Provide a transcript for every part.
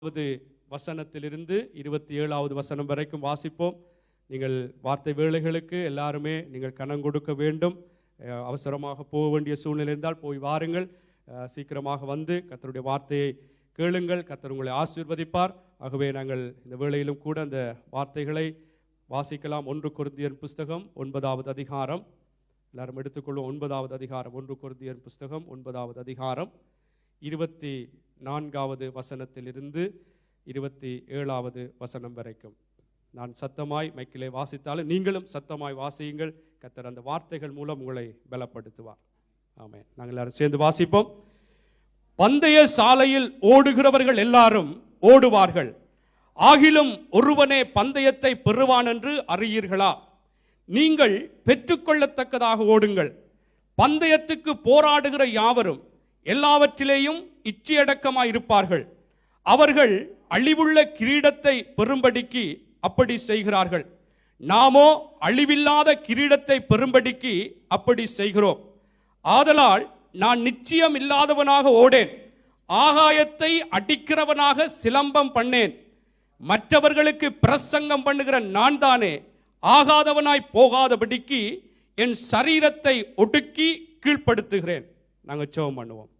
வசனத்திலிருந்து 27வது வசனம் வரைக்கும் வாசிப்போம். நீங்கள் வார்த்தை வேளைகளுக்கு எல்லாருமே நீங்கள் கனம் கொடுக்க வேண்டும். அவசரமாக போக வேண்டிய சூழ்நிலை இருந்தால் போய் வாருங்கள். சீக்கிரமாக வந்து கர்த்தருடைய வார்த்தையை கேளுங்கள். கர்த்தர் உங்களை ஆசீர்வதிப்பார். ஆகவே நாங்கள் இந்த வேளையிலும் கூட அந்த வார்த்தைகளை வாசிக்கலாம். 1 கொரிந்தியர் புஸ்தகம் 9வது அதிகாரம். எல்லாரும் எடுத்துக்கொள்ளும். 9வது அதிகாரம், 1 கொரிந்தியர் புஸ்தகம் 9வது அதிகாரம் 24வது வசனத்திலிருந்து 27வது வசனம் வரைக்கும். நான் சத்தமாய் மைக்கிலே வாசித்தாலும் நீங்களும் சத்தமாய் வாசியுங்கள். கர்த்தர் அந்த வார்த்தைகள் மூலம் உங்களை பலப்படுத்துவார். ஆமென். நாங்கள் எல்லாரும் சேர்ந்து வாசிப்போம். பந்தய சாலையில் ஓடுகிறவர்கள் எல்லாரும் ஓடுவார்கள், ஆகிலும் ஒருவனே பந்தயத்தை பெறுவான் என்று அறியீர்களா? நீங்கள் பெற்றுக்கொள்ளத்தக்கதாக ஓடுங்கள். பந்தயத்துக்கு போராடுகிற யாவரும் எல்லாவற்றிலேயும் இச்சையடக்கமாயிருப்பார்கள். அவர்கள் அழிவுள்ள கிரீடத்தை பெறும்படிக்கு அப்படி செய்கிறார்கள். நாமோ அழிவில்லாத கிரீடத்தை பெறும்படிக்கு அப்படி செய்கிறோம். ஆதலால் நான் நிச்சயம் இல்லாதவனாக ஓடேன், ஆகாயத்தை அடிக்கிறவனாக சிலம்பம் பண்ணேன். மற்றவர்களுக்கு பிரசங்கம் பண்ணுகிற நான் தானே ஆகாதவனாய் போகாதபடிக்கு என் சரீரத்தை ஒடுக்கி கீழ்ப்படுத்துகிறேன். நாங்கள் ஜெபம் பண்ணுவோம்.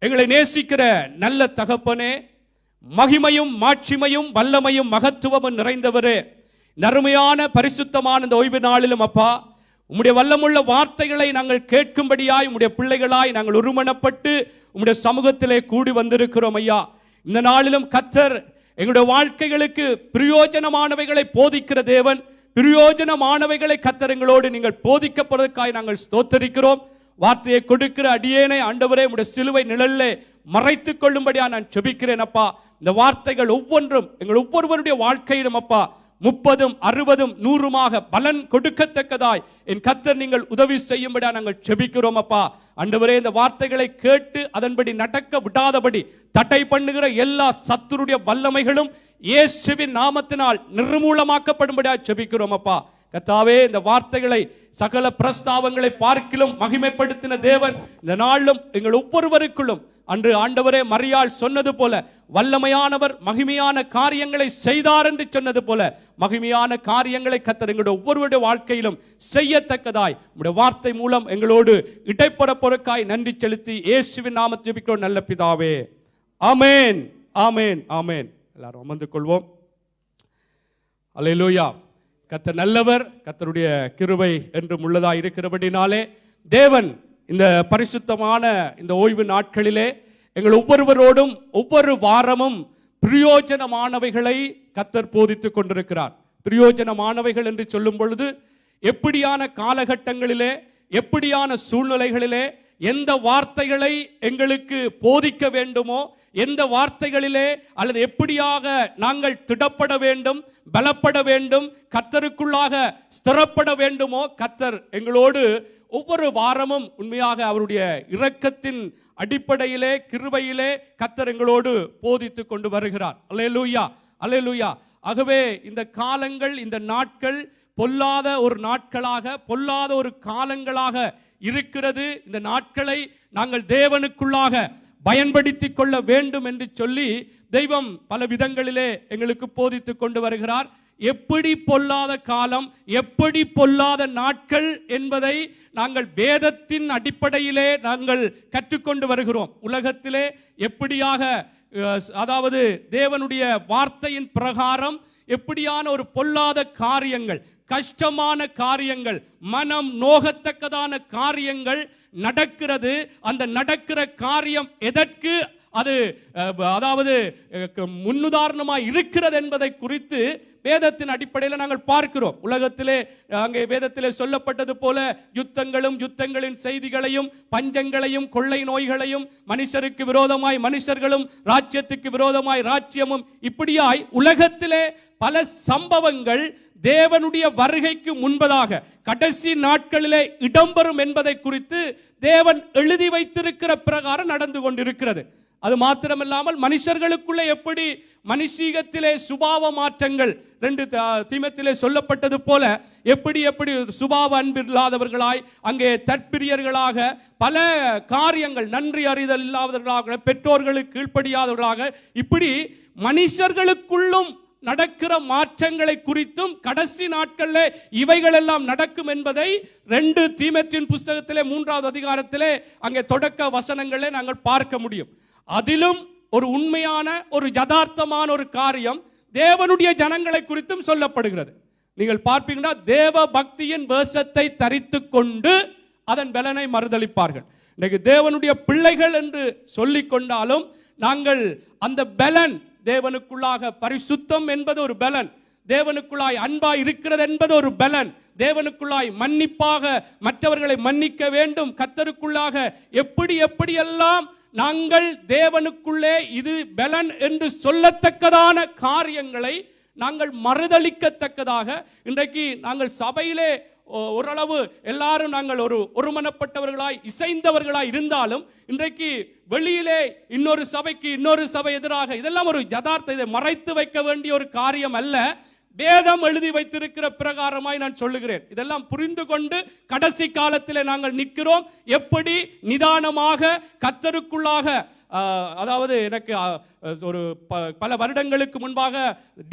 எங்களை நேசிக்கிற நல்ல தகப்பனே, மகிமையும் மாட்சிமையும் வல்லமையும் மகத்துவமும் நிறைந்தவரே, நறுமையான பரிசுத்தமான இந்த ஓய்வு நாளிலும் அப்பா, உம்முடைய வல்லமுள்ள வார்த்தைகளை நாங்கள் கேட்கும்படியாய் உம்முடைய பிள்ளைகளாய் நாங்கள் ஒருமனப்பட்டு உம்முடைய சமூகத்திலே கூடி வந்திருக்கிறோம் ஐயா. இந்த நாளிலும் கர்த்தர் எங்களுடைய வாழ்க்கைகளுக்கு பிரயோஜனமானவைகளை போதிக்கிற தேவன், பிரயோஜனமானவைகளை கர்த்தர் எங்களோடு நீங்கள் போதிக்கப்படுவதற்காய் நாங்கள் ஸ்தோத்தரிக்கிறோம். வார்த்தையை கொடுக்கிற அடியேனை ஆண்டவரே உம்முடைய சிலுவை நிழலிலே மறைத்துக் கொள்ளும்படியா நான் ஜெபிக்கிறேன் அப்பா. இந்த வார்த்தைகள் ஒவ்வொன்றும் எங்கள் ஒவ்வொருவருடைய வாழ்க்கையிலும் அப்பா 30, 60, 100 பலன் கொடுக்கத்தக்கதாய் என் கர்த்தர் நீங்கள் உதவி செய்யும்படியா நாங்கள் ஜெபிக்கிறோம் அப்பா. ஆண்டவரே, இந்த வார்த்தைகளை கேட்டு அதன்படி நடக்க விடாதபடி தடை பண்ணுகிற எல்லா சத்துருடைய வல்லமைகளும் இயேசுவின் நாமத்தினால் நிர்மூலமாக்கப்படும்படியா ஜெபிக்கிறோம் அப்பா. கர்த்தாவே, இந்த வார்த்தைகளை சகல பிரஸ்தாவங்களை பார்க்கிலும் மகிமைப்படுத்தின தேவன் இந்த நாளிலும் எங்கள் ஒவ்வொருவருக்குள்ளும் அன்று ஆண்டவரே மரியாள் சொன்னது போல வல்லமையானவர் மகிமையான காரியங்களை செய்தார் என்று சொன்னது போல மகிமையான காரியங்களை கர்த்தர் எங்களுடைய ஒவ்வொருவருடைய வாழ்க்கையிலும் செய்யத்தக்கதாய் உம்முடைய வார்த்தை மூலம் எங்களோடு இடைப்பட பொறுக்காய் நன்றி செலுத்தி இயேசுவின் நாமத்தில் ஜெபிக்கிறோம் நல்ல பிதாவே. ஆமென், ஆமென், ஆமென். எல்லாரும் அமர்ந்து கொள்வோம். அல்லேலூயா. கர்த்தர் நல்லவர், கர்த்தருடைய கிருபை என்றும் உள்ளதா இருக்கிறபடினாலே தேவன் இந்த பரிசுத்தமான இந்த ஓய்வு நாட்களிலே எங்கள் ஒவ்வொருவரோடும் ஒவ்வொரு வாரமும் பிரயோஜனமானவைகளை கர்த்தர் போதித்துக் கொண்டிருக்கிறார். பிரயோஜனமானவைகள் என்று சொல்லும் பொழுது எப்படியான காலகட்டங்களிலே, எப்படியான சூழ்நிலைகளிலே எந்த வார்த்தைகளை எங்களுக்கு போதிக்க வேண்டுமோ, எந்த வார்த்தைகளிலே அல்லது எப்படியாக நாங்கள் திடப்பட வேண்டும், பலப்பட வேண்டும், கர்த்தருக்குள்ளாக ஸ்திரப்பட வேண்டுமோ, கர்த்தர் எங்களோடு ஒவ்வொரு வாரமும் உண்மையாக அவருடைய இரக்கத்தின் அடிப்படையிலே கிருபையிலே கர்த்தர் எங்களோடு போதித்துக் கொண்டு வருகிறார். அல்லேலூயா, அல்லேலூயா. ஆகவே இந்த காலங்கள், இந்த நாட்கள் பொல்லாத ஒரு நாட்களாக, பொல்லாத ஒரு காலங்களாக இருக்கிறது. இந்த நாட்களை நாங்கள் தேவனுக்குள்ளாக பயன்படுத்தி கொள்ள வேண்டும் என்று சொல்லி தெய்வம் பல விதங்களிலே எங்களுக்கு போதித்துக் கொண்டு வருகிறார். எப்படி பொல்லாத காலம், எப்படி பொல்லாத நாட்கள் என்பதை நாங்கள் வேதத்தின் அடிப்படையிலே நாங்கள் கற்றுக்கொண்டு வருகிறோம். உலகத்திலே எப்படியாக, அதாவது தேவனுடைய வார்த்தையின் பிரகாரம் எப்படியான ஒரு பொல்லாத காரியங்கள், கஷ்டமான காரியங்கள், மனம் நோகத்தக்கதான காரியங்கள் நடக்கிறது. அந்த நடக்கிற காரியம் எதற்கு அது அதாவது முன்னுதாரணமாய் இருக்கிறது என்பதை குறித்து வேதத்தின் அடிப்படையில் நாங்கள் பார்க்கிறோம். உலகத்திலே அங்கே வேதத்திலே சொல்லப்பட்டது போல யுத்தங்களும் யுத்தங்களின் செய்திகளையும் பஞ்சங்களையும் கொள்ளை நோய்களையும் மனுஷருக்கு விரோதமாய் மனுஷர்களும் ராஜ்யத்துக்கு விரோதமாய் ராஜ்யமும் இப்படியாய் உலகத்திலே பல சம்பவங்கள் தேவனுடைய வருகைக்கு முன்பதாக கடைசி நாட்களிலே இடம்பெறும் என்பதை குறித்து தேவன் எழுதி வைத்திருக்கிற பிரகாரம் நடந்து கொண்டிருக்கிறது. அது மாத்திரமில்லாமல் மனுஷர்களுக்குள்ளே எப்படி மனுஷீகத்திலே சுபாவ மாற்றங்கள் 2 தீமோத்தேயுவிலே சொல்லப்பட்டது போல எப்படி சுபாவ அன்பில்லாதவர்களாய், அங்கே தற்பிரியர்களாக, பல காரியங்கள் நன்றி அறிதல் இல்லாதவர்களாக, பெற்றோர்களுக்கு கீழ்ப்படியாதவர்களாக, இப்படி மனுஷர்களுக்குள்ளும் நடக்கிற மாற்றங்களை குறித்தும் கடைசி நாட்களில் இவைகள் எல்லாம் நடக்கும் என்பதை 2 தீமோத்தேயுவின் புஸ்தகத்திலே 3வது அதிகாரத்திலே அங்கே தொடக்க வசனங்களே நாங்கள் பார்க்க முடியும். அதிலும் ஒரு உண்மையான, ஒரு யதார்த்தமான ஒரு காரியம் தேவனுடைய ஜனங்களை குறித்தும் சொல்லப்படுகிறது. நீங்கள் பார்ப்பீங்கன்னா, தேவ பக்தியின் வேஷத்தை தரித்து கொண்டு அதன் பலனை மறுதளிப்பார்கள். இன்னைக்கு தேவனுடைய பிள்ளைகள் என்று சொல்லிக் கொண்டாலும் நாங்கள் அந்த பலன், தேவனுக்குள்ளாக பரிசுத்தம் என்பது ஒரு பலன், தேவனுக்குள்ளாய் அன்பாய் இருக்கிறது என்பது ஒரு பலன், தேவனுக்குள்ளாய் மன்னிப்பாக மற்றவர்களை மன்னிக்க வேண்டும், கர்த்தருக்குள்ளாக எப்படியெல்லாம் நாங்கள் தேவனுக்குள்ளே இது பலன் என்று சொல்லத்தக்கதான காரியங்களை நாங்கள் மறுதளிக்கத்தக்கதாக, இன்றைக்கு நாங்கள் சபையிலே ஓரளவு எல்லாரும் நாங்கள் ஒருமனப்பட்டவர்களாய் இசைந்தவர்களாய் இருந்தாலும், இன்றைக்கு வெளியிலே இன்னொரு சபைக்கு இன்னொரு சபை எதிராக, இதெல்லாம் ஒரு யதார்த்தம். இதை மறைத்து வைக்க வேண்டிய ஒரு காரியம் அல்ல. வேதம் எழுதி வைத்திருக்கிற பிரகாரமாய் நான் சொல்லுகிறேன். இதெல்லாம் புரிந்து கொண்டு கடைசி காலத்திலே நாங்கள் நிற்கிறோம். எப்படி நிதானமாக கர்த்தருக்குள்ளாக, அதாவது எனக்கு ஒரு பல வருடங்களுக்கு முன்பாக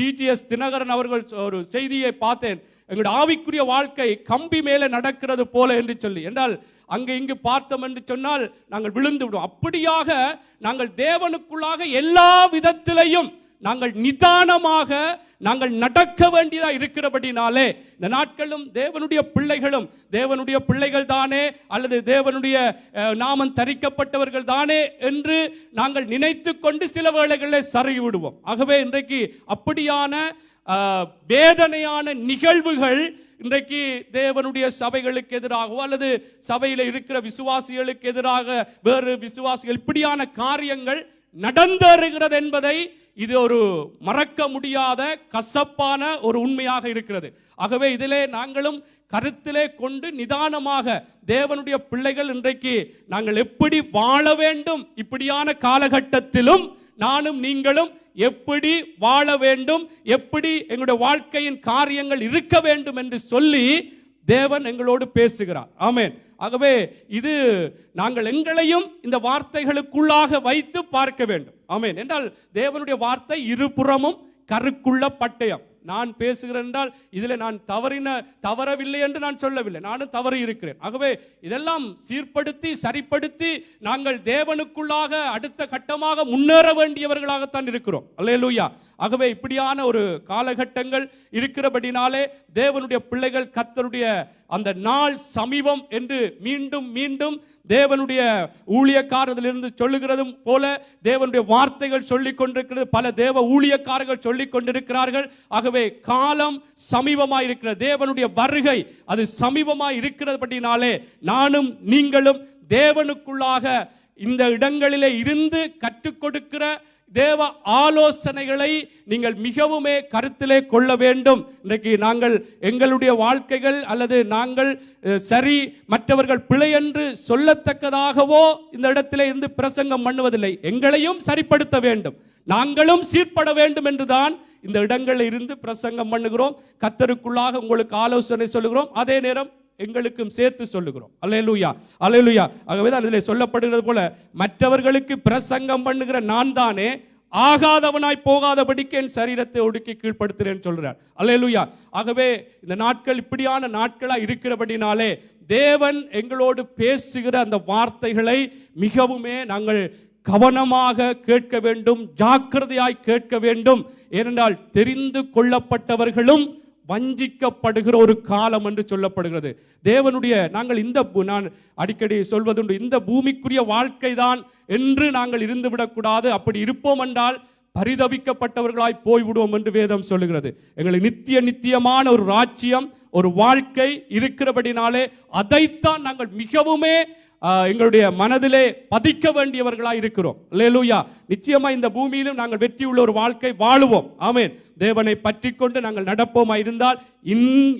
டிஜிஎஸ் தினகரன் அவர்கள் ஒரு செய்தியை பார்த்தேன். எங்களுடைய ஆவிக்குரிய வாழ்க்கை கம்பி மேலே நடக்கிறது போல என்று சொல்லி, என்றால் அங்கே இங்கு பார்த்தோம் என்று சொன்னால் நாங்கள் விழுந்து விடுவோம். அப்படியாக நாங்கள் தேவனுக்குள்ளாக எல்லா விதத்திலையும் நாங்கள் நிதானமாக நாங்கள் நடக்க வேண்டியதாக இருக்கிறபடினாலே, இந்த நாட்களும் தேவனுடைய பிள்ளைகளும் தேவனுடைய பிள்ளைகள் தானே, அல்லது தேவனுடைய நாமம் தரிக்கப்பட்டவர்கள் தானே என்று நாங்கள் நினைத்து கொண்டு சில வேளைகளில் சருகி விடுவோம். ஆகவே இன்றைக்கு அப்படியான வேதனையான நிகழ்வுகள் இன்றைக்கு தேவனுடைய சபைகளுக்கு எதிராகவோ அல்லது சபையில் இருக்கிற விசுவாசிகளுக்கு எதிராக வேறு விசுவாசிகள் இப்படியான காரியங்கள் நடந்தேறுகிறது என்பதை இது ஒரு மறக்க முடியாத கசப்பான ஒரு உண்மையாக இருக்கிறது. ஆகவே இதிலே நாங்களும் கருத்திலே கொண்டு நிதானமாக தேவனுடைய பிள்ளைகள் இன்றைக்கு நாங்கள் எப்படி வாழ வேண்டும், இப்படியான காலகட்டத்திலும் நானும் நீங்களும் எப்படி வாழ வேண்டும், எப்படி எங்களுடைய வாழ்க்கையின் காரியங்கள் இருக்க வேண்டும் என்று சொல்லி தேவன் எங்களோடு பேசுகிறார். ஆமென். ஆகவே இது நாங்கள் எங்களையும் இந்த வார்த்தைகளுக்குள்ளாக வைத்து பார்க்க வேண்டும். ஆமென். என்றால் தேவனுடைய வார்த்தை இருபுறமும் கருக்குள்ள பட்டயம். நான் பேசுகிறேன் என்றால் இதில் நான் தவறவில்லை என்று நான் சொல்லவில்லை, நானும் தவறி இருக்கிறேன். ஆகவே இதெல்லாம் சீர்படுத்தி சரிப்படுத்தி நாங்கள் தேவனுக்குள்ளாக அடுத்த கட்டமாக முன்னேற வேண்டியவர்களாகத்தான் இருக்கிறோம். அல்லேலூயா. ஆகவே இப்படியான ஒரு காலகட்டங்கள் இருக்கிறபடினாலே தேவனுடைய பிள்ளைகள் கர்த்தருடைய அந்த நாள் சமீபம் என்று மீண்டும் மீண்டும் தேவனுடைய ஊழியக்காரரிலிருந்து சொல்லுகிறதும் போல தேவனுடைய வார்த்தைகள் சொல்லிக் கொண்டிருக்கிறது. பல தேவ ஊழியக்காரர்கள் சொல்லிக் கொண்டிருக்கிறார்கள். ஆகவே காலம் சமீபமாய் இருக்கிற தேவனுடைய வருகை அது சமீபமாய் இருக்கிறபடினாலே நானும் நீங்களும் தேவனுக்குள்ளாக இந்த இடங்களிலே இருந்து கற்றுக் கொடுக்கிற தேவ ஆலோசனைகளை நீங்கள் மிகவுமே கருத்திலே கொள்ள வேண்டும். இன்றைக்கு நாங்கள் எங்களுடைய வாழ்க்கைகள் அல்லது நாங்கள் சரி மற்றவர்கள் பிழை என்று சொல்லத்தக்கதாகவோ இந்த இடத்திலே இருந்து பிரசங்கம் பண்ணுவதில்லை. எங்களையும் சரிப்படுத்த வேண்டும், நாங்களும் சீர்பட வேண்டும் என்றுதான் இந்த இடங்களில் இருந்து பிரசங்கம் பண்ணுகிறோம். கர்த்தருக்குள்ளாக உங்களுக்கு ஆலோசனை சொல்லுகிறோம், அதே நேரம் எங்களுக்கும் சேர்த்து சொல்லுகிறோம். அல்லேலூயா, அல்லேலூயா. ஆகவே தான் இதில் சொல்லப்படுகிறது போல மற்றவர்களுக்கு பிரசங்கம் பண்ணுகிற நான் தானே ஆகாதவனாய் போகாதபடிக்கு என் சரீரத்தை ஒடுக்கி கீழ்ப்படுத்துகிறேன் சொல்றார். அல்லேலூயா. ஆகவே இந்த நாட்கள் இப்படியான நாட்களாக இருக்கிறபடினாலே தேவன் எங்களோடு பேசுகிற அந்த வார்த்தைகளை மிகவுமே நாங்கள் கவனமாக கேட்க வேண்டும், ஜாக்கிரதையாய் கேட்க வேண்டும். ஏனென்றால் தெரிந்து கொள்ளப்பட்டவர்களும் வஞ்சிக்கப்படுகிற ஒரு காலம் என்று சொல்லப்படுகிறது. தேவனுடைய நாங்கள் நான் அடிக்கடி சொல்வதுண்டு, இந்த பூமிக்குரிய வாழ்க்கை தான் என்று நாங்கள் இருந்துவிடக்கூடாது. அப்படி இருப்போம் என்றால் பரிதபிக்கப்பட்டவர்களாய் போய்விடுவோம் என்று வேதம் சொல்லுகிறது. எங்களுக்கு நித்தியமான ஒரு ராஜ்யம், ஒரு வாழ்க்கை இருக்கிறபடினாலே அதைத்தான் நாங்கள் மிகவுமே எங்களுடைய மனதிலே பதிக்க வேண்டியவர்களாக இருக்கிறோம். அல்லேலூயா. நிச்சயமா இந்த பூமியிலும் நாங்கள் வெற்றி உள்ள ஒரு வாழ்க்கை வாழுவோம். ஆமென். தேவனை பற்றி கொண்டு நாங்கள் நடப்போமா இருந்தால்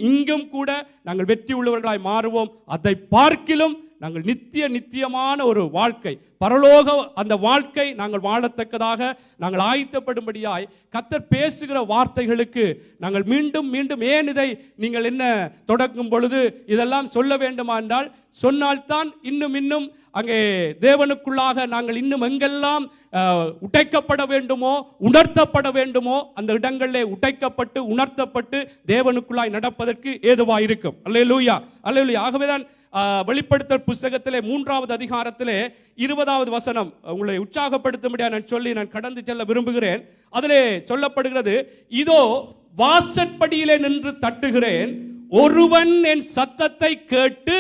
இங்கும் கூட நாங்கள் வெற்றி உள்ளவர்களாய் மாறுவோம். அதை பார்க்கிலும் நாங்கள் நித்தியமான ஒரு வாழ்க்கை, பரலோக அந்த வாழ்க்கை நாங்கள் வாழத்தக்கதாக நாங்கள் ஆயத்தப்படும்படியாய் கர்த்தர் பேசுகிற வார்த்தைகளுக்கு நாங்கள் மீண்டும் மீண்டும் ஏன் இதை நீங்கள் என்ன தொடங்கும் பொழுது இதெல்லாம் சொல்ல வேண்டுமா என்றால், சொன்னால்தான் இன்னும் இன்னும் அங்கே தேவனுக்குள்ளாக நாங்கள் இன்னும் எங்கெல்லாம் உடைக்கப்பட வேண்டுமோ, உணர்த்தப்பட வேண்டுமோ, அந்த இடங்களிலே உடைக்கப்பட்டு உணர்த்தப்பட்டு தேவனுக்குள்ளாய் நடப்பதற்கு ஏதுவாக இருக்கும். அல்லேலூயா, அல்லேலூயா. ஆகவேதான் வெளிப்படுத்தல் புஸ்தகத்திலே 3வது அதிகாரத்திலே 20வது வசனம் உங்களை உற்சாகப்படுத்தும்படியா நான் சொல்லி நான் கடந்து செல்ல விரும்புகிறேன். அதிலே சொல்லப்படுகிறது, இதோ வாசற்படியிலே நின்று தட்டுகிறேன், ஒருவன் என் சத்தத்தை கேட்டு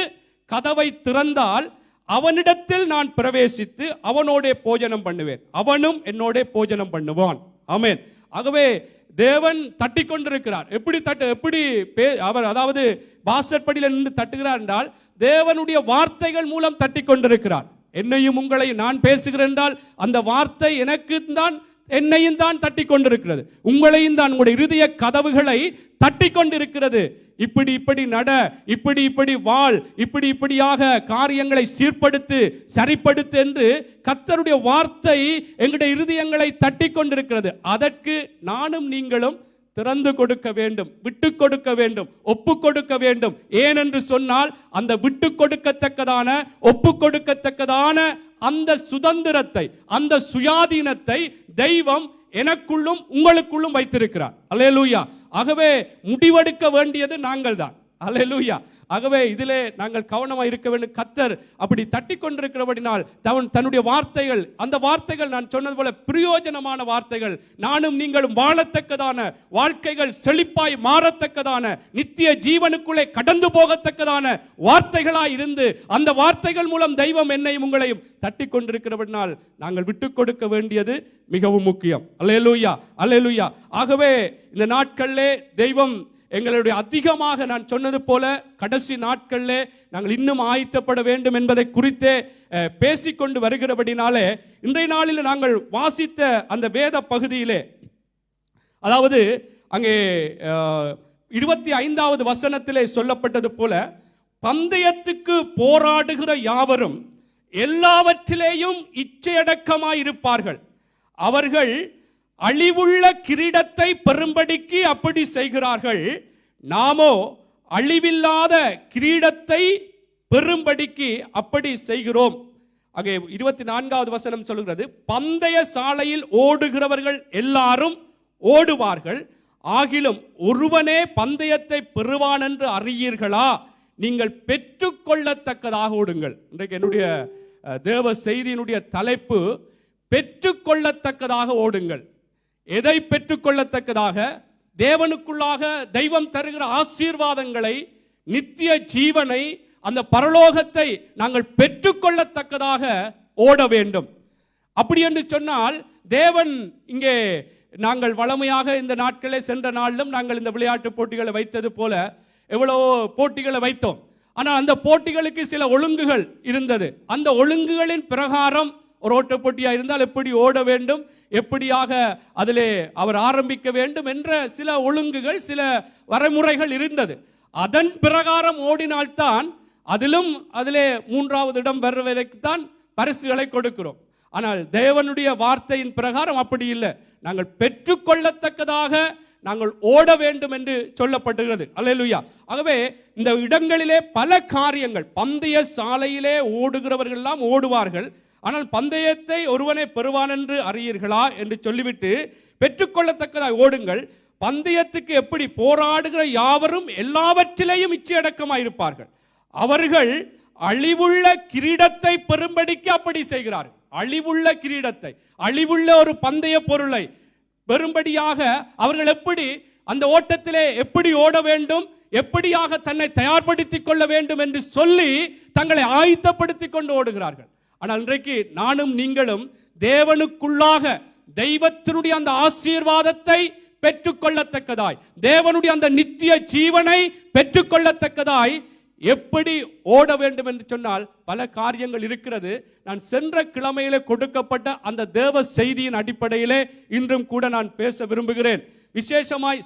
கதவை திறந்தால் அவனிடத்தில் நான் பிரவேசித்து அவனோட போஜனம் பண்ணுவேன், அவனும் என்னோட போஜனம் பண்ணுவான். ஆமென். ஆகவே தேவன் தட்டி கொண்டிருக்கிறார். எப்படி அவர் அதாவது வாசற்படியில் நின்று தட்டுகிறார் என்றால் தேவனுடைய வார்த்தைகள் மூலம் தட்டி கொண்டிருக்கிறார். என்னையும் உங்களை நான் பேசுகிறேன் என்றால் அந்த வார்த்தை எனக்கு தான் என்னையும் தான் தட்டி கொண்டிருக்கிறது, உங்களையும் தான், உங்களுடைய இருதய கதவுகளை தட்டி கொண்டிருக்கிறது. இப்படி நட, இப்படி வாழ், இப்படியாக காரியங்களை சீர்படுத்து, சரிப்படுத்து என்று கர்த்தருடைய வார்த்தை எங்களுடைய இருதயங்களை தட்டி கொண்டிருக்கிறது. அதற்கு நானும் நீங்களும் திறந்து கொடுக்க வேண்டும், விட்டு கொடுக்க வேண்டும், ஒப்பு கொடுக்க வேண்டும். ஏனென்று சொன்னால் அந்த விட்டு கொடுக்கத்தக்கதான, ஒப்பு கொடுக்கத்தக்கதான அந்த சுதந்திரத்தை, அந்த சுயாதீனத்தை தெய்வம் எனக்குள்ளும் உங்களுக்குள்ளும் வைத்திருக்கிறார். அல்லேலூயா. ஆகவே முடிவெடுக்க வேண்டியது நாங்கள் தான். அல்லேலூயா. ஆகவே இதிலே நாங்கள் கவனமாக இருக்க வேண்டும். கர்த்தர் அப்படி தட்டி கொண்டிருக்கிறபடினால் தன்னுடைய வார்த்தைகள், அந்த வார்த்தைகள் நான் சொன்னது போல பிரயோஜனமான வார்த்தைகள், நானும் நீங்களும் வாழத்தக்கதான வாழ்க்கைகள், செழிப்பாய் மாறத்தக்கதான, நித்திய ஜீவனுக்குள்ளே கடந்து போகத்தக்கதான வார்த்தைகளாய் இருந்து அந்த வார்த்தைகள் மூலம் தெய்வம் என்னையும் உங்களையும் தட்டி கொண்டிருக்கிறபடினால் நாங்கள் விட்டு கொடுக்க வேண்டியது மிகவும் முக்கியம். அல்லேலூயா, அல்லேலூயா. ஆகவே இந்த நாட்களிலே தெய்வம் எங்களுடைய அதிகமாக நான் சொன்னது போல கடைசி நாட்களிலே நாங்கள் இன்னும் ஆயத்தப்பட வேண்டும் என்பதை குறித்தே பேசிக்கொண்டு வருகிறபடினாலே இன்றைய நாளில் நாங்கள் வாசித்த அந்த வேத பகுதியிலே, அதாவது அங்கே 25வது வசனத்திலே சொல்லப்பட்டது போல, பந்தயத்துக்கு போராடுகிற யாவரும் எல்லாவற்றிலேயும் இச்சையடக்கமாயிருப்பார்கள், அவர்கள் அழிவுள்ள கிரீடத்தை பெறும்படிக்கு அப்படி செய்கிறார்கள், நாமோ அழிவில்லாத கிரீடத்தை பெறும்படிக்கு அப்படி செய்கிறோம். அங்கே 24வது வசனம் சொல்கிறது, பந்தய சாலையில் ஓடுகிறவர்கள் எல்லாரும் ஓடுவார்கள், ஆகிலும் ஒருவனே பந்தயத்தை பெறுவான் என்று அறியீர்களா, நீங்கள் பெற்றுக்கொள்ளத்தக்கதாக ஓடுங்கள். இன்றைக்கு என்னுடைய தேவ செய்தியினுடைய தலைப்பு பெற்றுக்கொள்ளத்தக்கதாக ஓடுங்கள். எதை பெற்றுக்கொள்ளத்தக்கதாக? தேவனுக்குள்ளாக தெய்வம் தருகிற ஆசீர்வாதங்களை, நித்திய ஜீவனை, அந்த பரலோகத்தை நாங்கள் பெற்றுக்கொள்ளத்தக்கதாக ஓட வேண்டும். அப்படி என்று சொன்னால் தேவன் இங்கே நாங்கள் வளமையாக இந்த நாட்களே சென்ற நாளிலும் நாங்கள் இந்த விளையாட்டு போட்டிகளை வைத்தது போல எவ்வளவோ போட்டிகளை வைத்தோம். ஆனால் அந்த போட்டிகளுக்கு சில ஒழுங்குகள் இருந்தது. அந்த ஒழுங்குகளின் பிரகாரம் ஒரு ஓட்ட போட்டியாக இருந்தால் எப்படி ஓட வேண்டும், எப்படியாக அதிலே அவர் ஆரம்பிக்க வேண்டும் என்ற சில ஒழுங்குகள், சில வரைமுறைகள் இருந்தது. அதன் பிரகாரம் ஓடினால்தான் அதிலே 3வது இடம் வர வரைக்குத்தான் பரிசுகளை கொடுக்கிறோம். ஆனால் தேவனுடைய வார்த்தையின் பிரகாரம் அப்படி இல்லை. நாங்கள் பெற்றுக்கொள்ளத்தக்கதாக நாங்கள் ஓட வேண்டும் என்று சொல்லப்பட்டுகிறது. அல்லேலூயா. ஆகவே இந்த இடங்களிலே பல காரியங்கள், பந்தய சாலையிலே ஓடுகிறவர்கள் எல்லாம் ஓடுவார்கள், ஆனால் பந்தயத்தை ஒருவனை பெறுவான் என்று அறியீர்களா என்று சொல்லிவிட்டு பெற்றுக்கொள்ளத்தக்கதாக ஓடுங்கள். பந்தயத்துக்கு எப்படி போராடுகிற யாவரும் எல்லாவற்றிலேயும் இச்சையடக்கமாயிருப்பார்கள், அவர்கள் அழிவுள்ள கிரீடத்தை பெறும்படிக்கு அப்படி செய்கிறார்கள். அழிவுள்ள கிரீடத்தை, அழிவுள்ள ஒரு பந்தய பொருளை பெறும்படியாக அவர்கள் எப்படி அந்த ஓட்டத்திலே எப்படி ஓட வேண்டும், எப்படியாக தன்னை தயார்படுத்திக் கொள்ள வேண்டும் என்று சொல்லி தங்களை ஆயத்தப்படுத்திக் கொண்டு ஓடுகிறார்கள். ஆனால் இன்றைக்கு நானும் நீங்களும் தேவனுக்குள்ளாக தெய்வத்தினுடைய அந்த ஆசீர்வாதத்தை பெற்றுக்கொள்ளத்தக்கதாய், தேவனுடைய அந்த நித்திய ஜீவனை பெற்றுக்கொள்ளத்தக்கதாய் எப்படி ஓட வேண்டும் என்று சொன்னால் பல காரியங்கள் இருக்கிறது. நான் சென்ற கிழமையிலே கொடுக்கப்பட்ட அந்த தேவ செய்தியின் அடிப்படையிலே இன்றும் கூட நான் பேச விரும்புகிறேன். விசேஷமாய்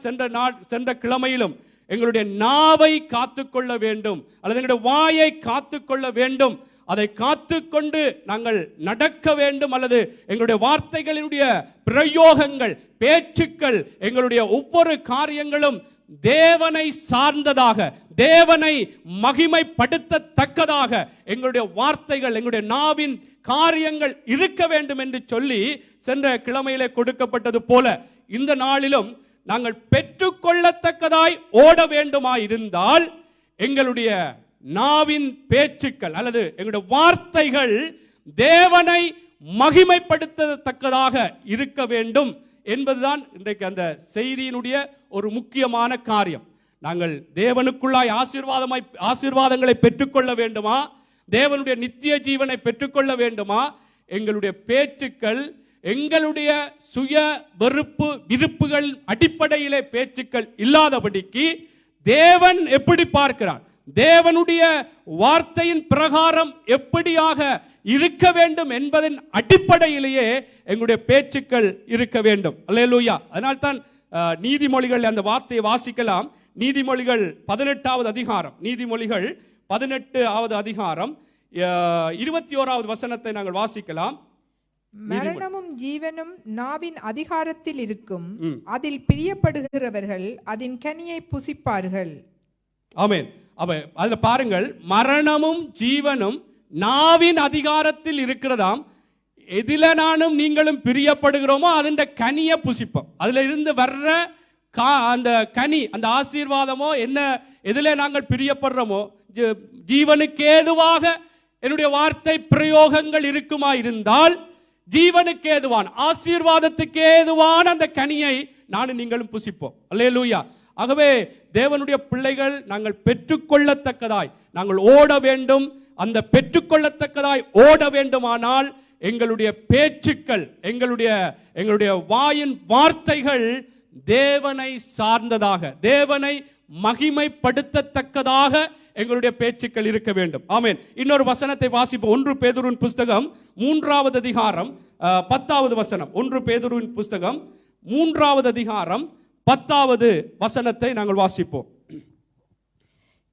சென்ற கிழமையிலும் எங்களுடைய நாவை காத்துக்கொள்ள வேண்டும், அல்லது எங்களுடைய வாயை காத்துக்கொள்ள வேண்டும். அதை காத்து கொண்டு நாங்கள் நடக்க வேண்டும். அல்லது எங்களுடைய வார்த்தைகளினுடைய பிரயோகங்கள், பேச்சுக்கள், எங்களுடைய ஒவ்வொரு காரியங்களும் தேவனை சார்ந்ததாக, தேவனை மகிமைப்படுத்தத்தக்கதாக எங்களுடைய வார்த்தைகள், எங்களுடைய நாவின் காரியங்கள் இருக்க வேண்டும் என்று சொல்லி சென்ற கிழமையிலே கொடுக்கப்பட்டது போல இந்த நாளிலும் நாங்கள் பெற்றுக்கொள்ளத்தக்கதாய் ஓட வேண்டுமாயிருந்தால் எங்களுடைய நாவின் பேச்சுக்கள் அல்லது எங்களுடைய வார்த்தைகள் தேவனை மகிமைப்படுத்தத்தக்கதாக இருக்க வேண்டும் என்பதுதான் இன்றைக்கு அந்த செய்தியினுடைய ஒரு முக்கியமான காரியம். நாங்கள் தேவனுக்குள்ளாய் ஆசீர்வாதங்களை பெற்றுக்கொள்ள வேண்டுமா, தேவனுடைய நித்திய ஜீவனை பெற்றுக்கொள்ள வேண்டுமா, எங்களுடைய பேச்சுக்கள் எங்களுடைய சுய வெறுப்பு விருப்புகள் அடிப்படையிலே பேச்சுக்கள் இல்லாதபடிக்கு தேவன் எப்படி பார்க்கிறார், தேவனுடைய வார்த்தையின் பிரகாரம் எப்படியாக இருக்க வேண்டும் என்பதன் அடிப்படையிலேயே எங்களுடைய பேச்சுக்கள் இருக்க வேண்டும். அல்லேலூயா. அதனால்தான் நீதிமொழிகள் அந்த வார்த்தையை வாசிக்கலாம். நீதிமொழிகள் 18வது அதிகாரம், நீதிமொழிகள் 18வது அதிகாரம் 21வது வசனத்தை நாங்கள் வாசிக்கலாம். மரணமும் ஜீவனும் நாவின் அதிகாரத்தில் இருக்கும், அதில் பிரியப்படுகிறவர்கள் அதன் கனியை புசிப்பார்கள். ஆமென். அதுல பாருங்கள், மரணமும் ஜீவனும் நாவின் அதிகாரத்தில் இருக்கிறதாம். எதில நானும் நீங்களும் பிரியப்படுகிறோமோ அதன் கனியை புசிப்போம். அதுல இருந்து வர்ற அந்த கனி, அந்த ஆசீர்வாதமோ என்ன, எதிலே நாங்கள் பிரியப்படுறோமோ, ஜீவனுக்கு ஏதுவாக என்னுடைய வார்த்தை பிரயோகங்கள் இருக்குமா இருந்தால் ஜீவனுக்கு ஏதுவான ஆசீர்வாதத்துக்கு ஏதுவான அந்த கனியை நானும் நீங்களும் புசிப்போம். அல்லேலூயா. ஆகவே தேவனுடைய பிள்ளைகள் நாங்கள் பெற்றுக்கொள்ளத்தக்கதாய் நாங்கள் ஓட வேண்டும். அந்த பெற்றுக்கொள்ளத்தக்கதாய் ஓட வேண்டுமானால் எங்களுடைய பேச்சுக்கள், எங்களுடைய வாயின் வார்த்தைகள் தேவனை சார்ந்ததாக, தேவனை மகிமைப்படுத்தத்தக்கதாக எங்களுடைய பேச்சுக்கள் இருக்க வேண்டும். ஆமென். இன்னொரு வசனத்தை வாசிப்போம். 1 பேதுருவின் புஸ்தகம் 3வது அதிகாரம் 10வது வசனம். 1 பேதுருவின் புஸ்தகம் 3வது அதிகாரம் 10வது வசனத்தை நாங்கள் வாசிப்போம்.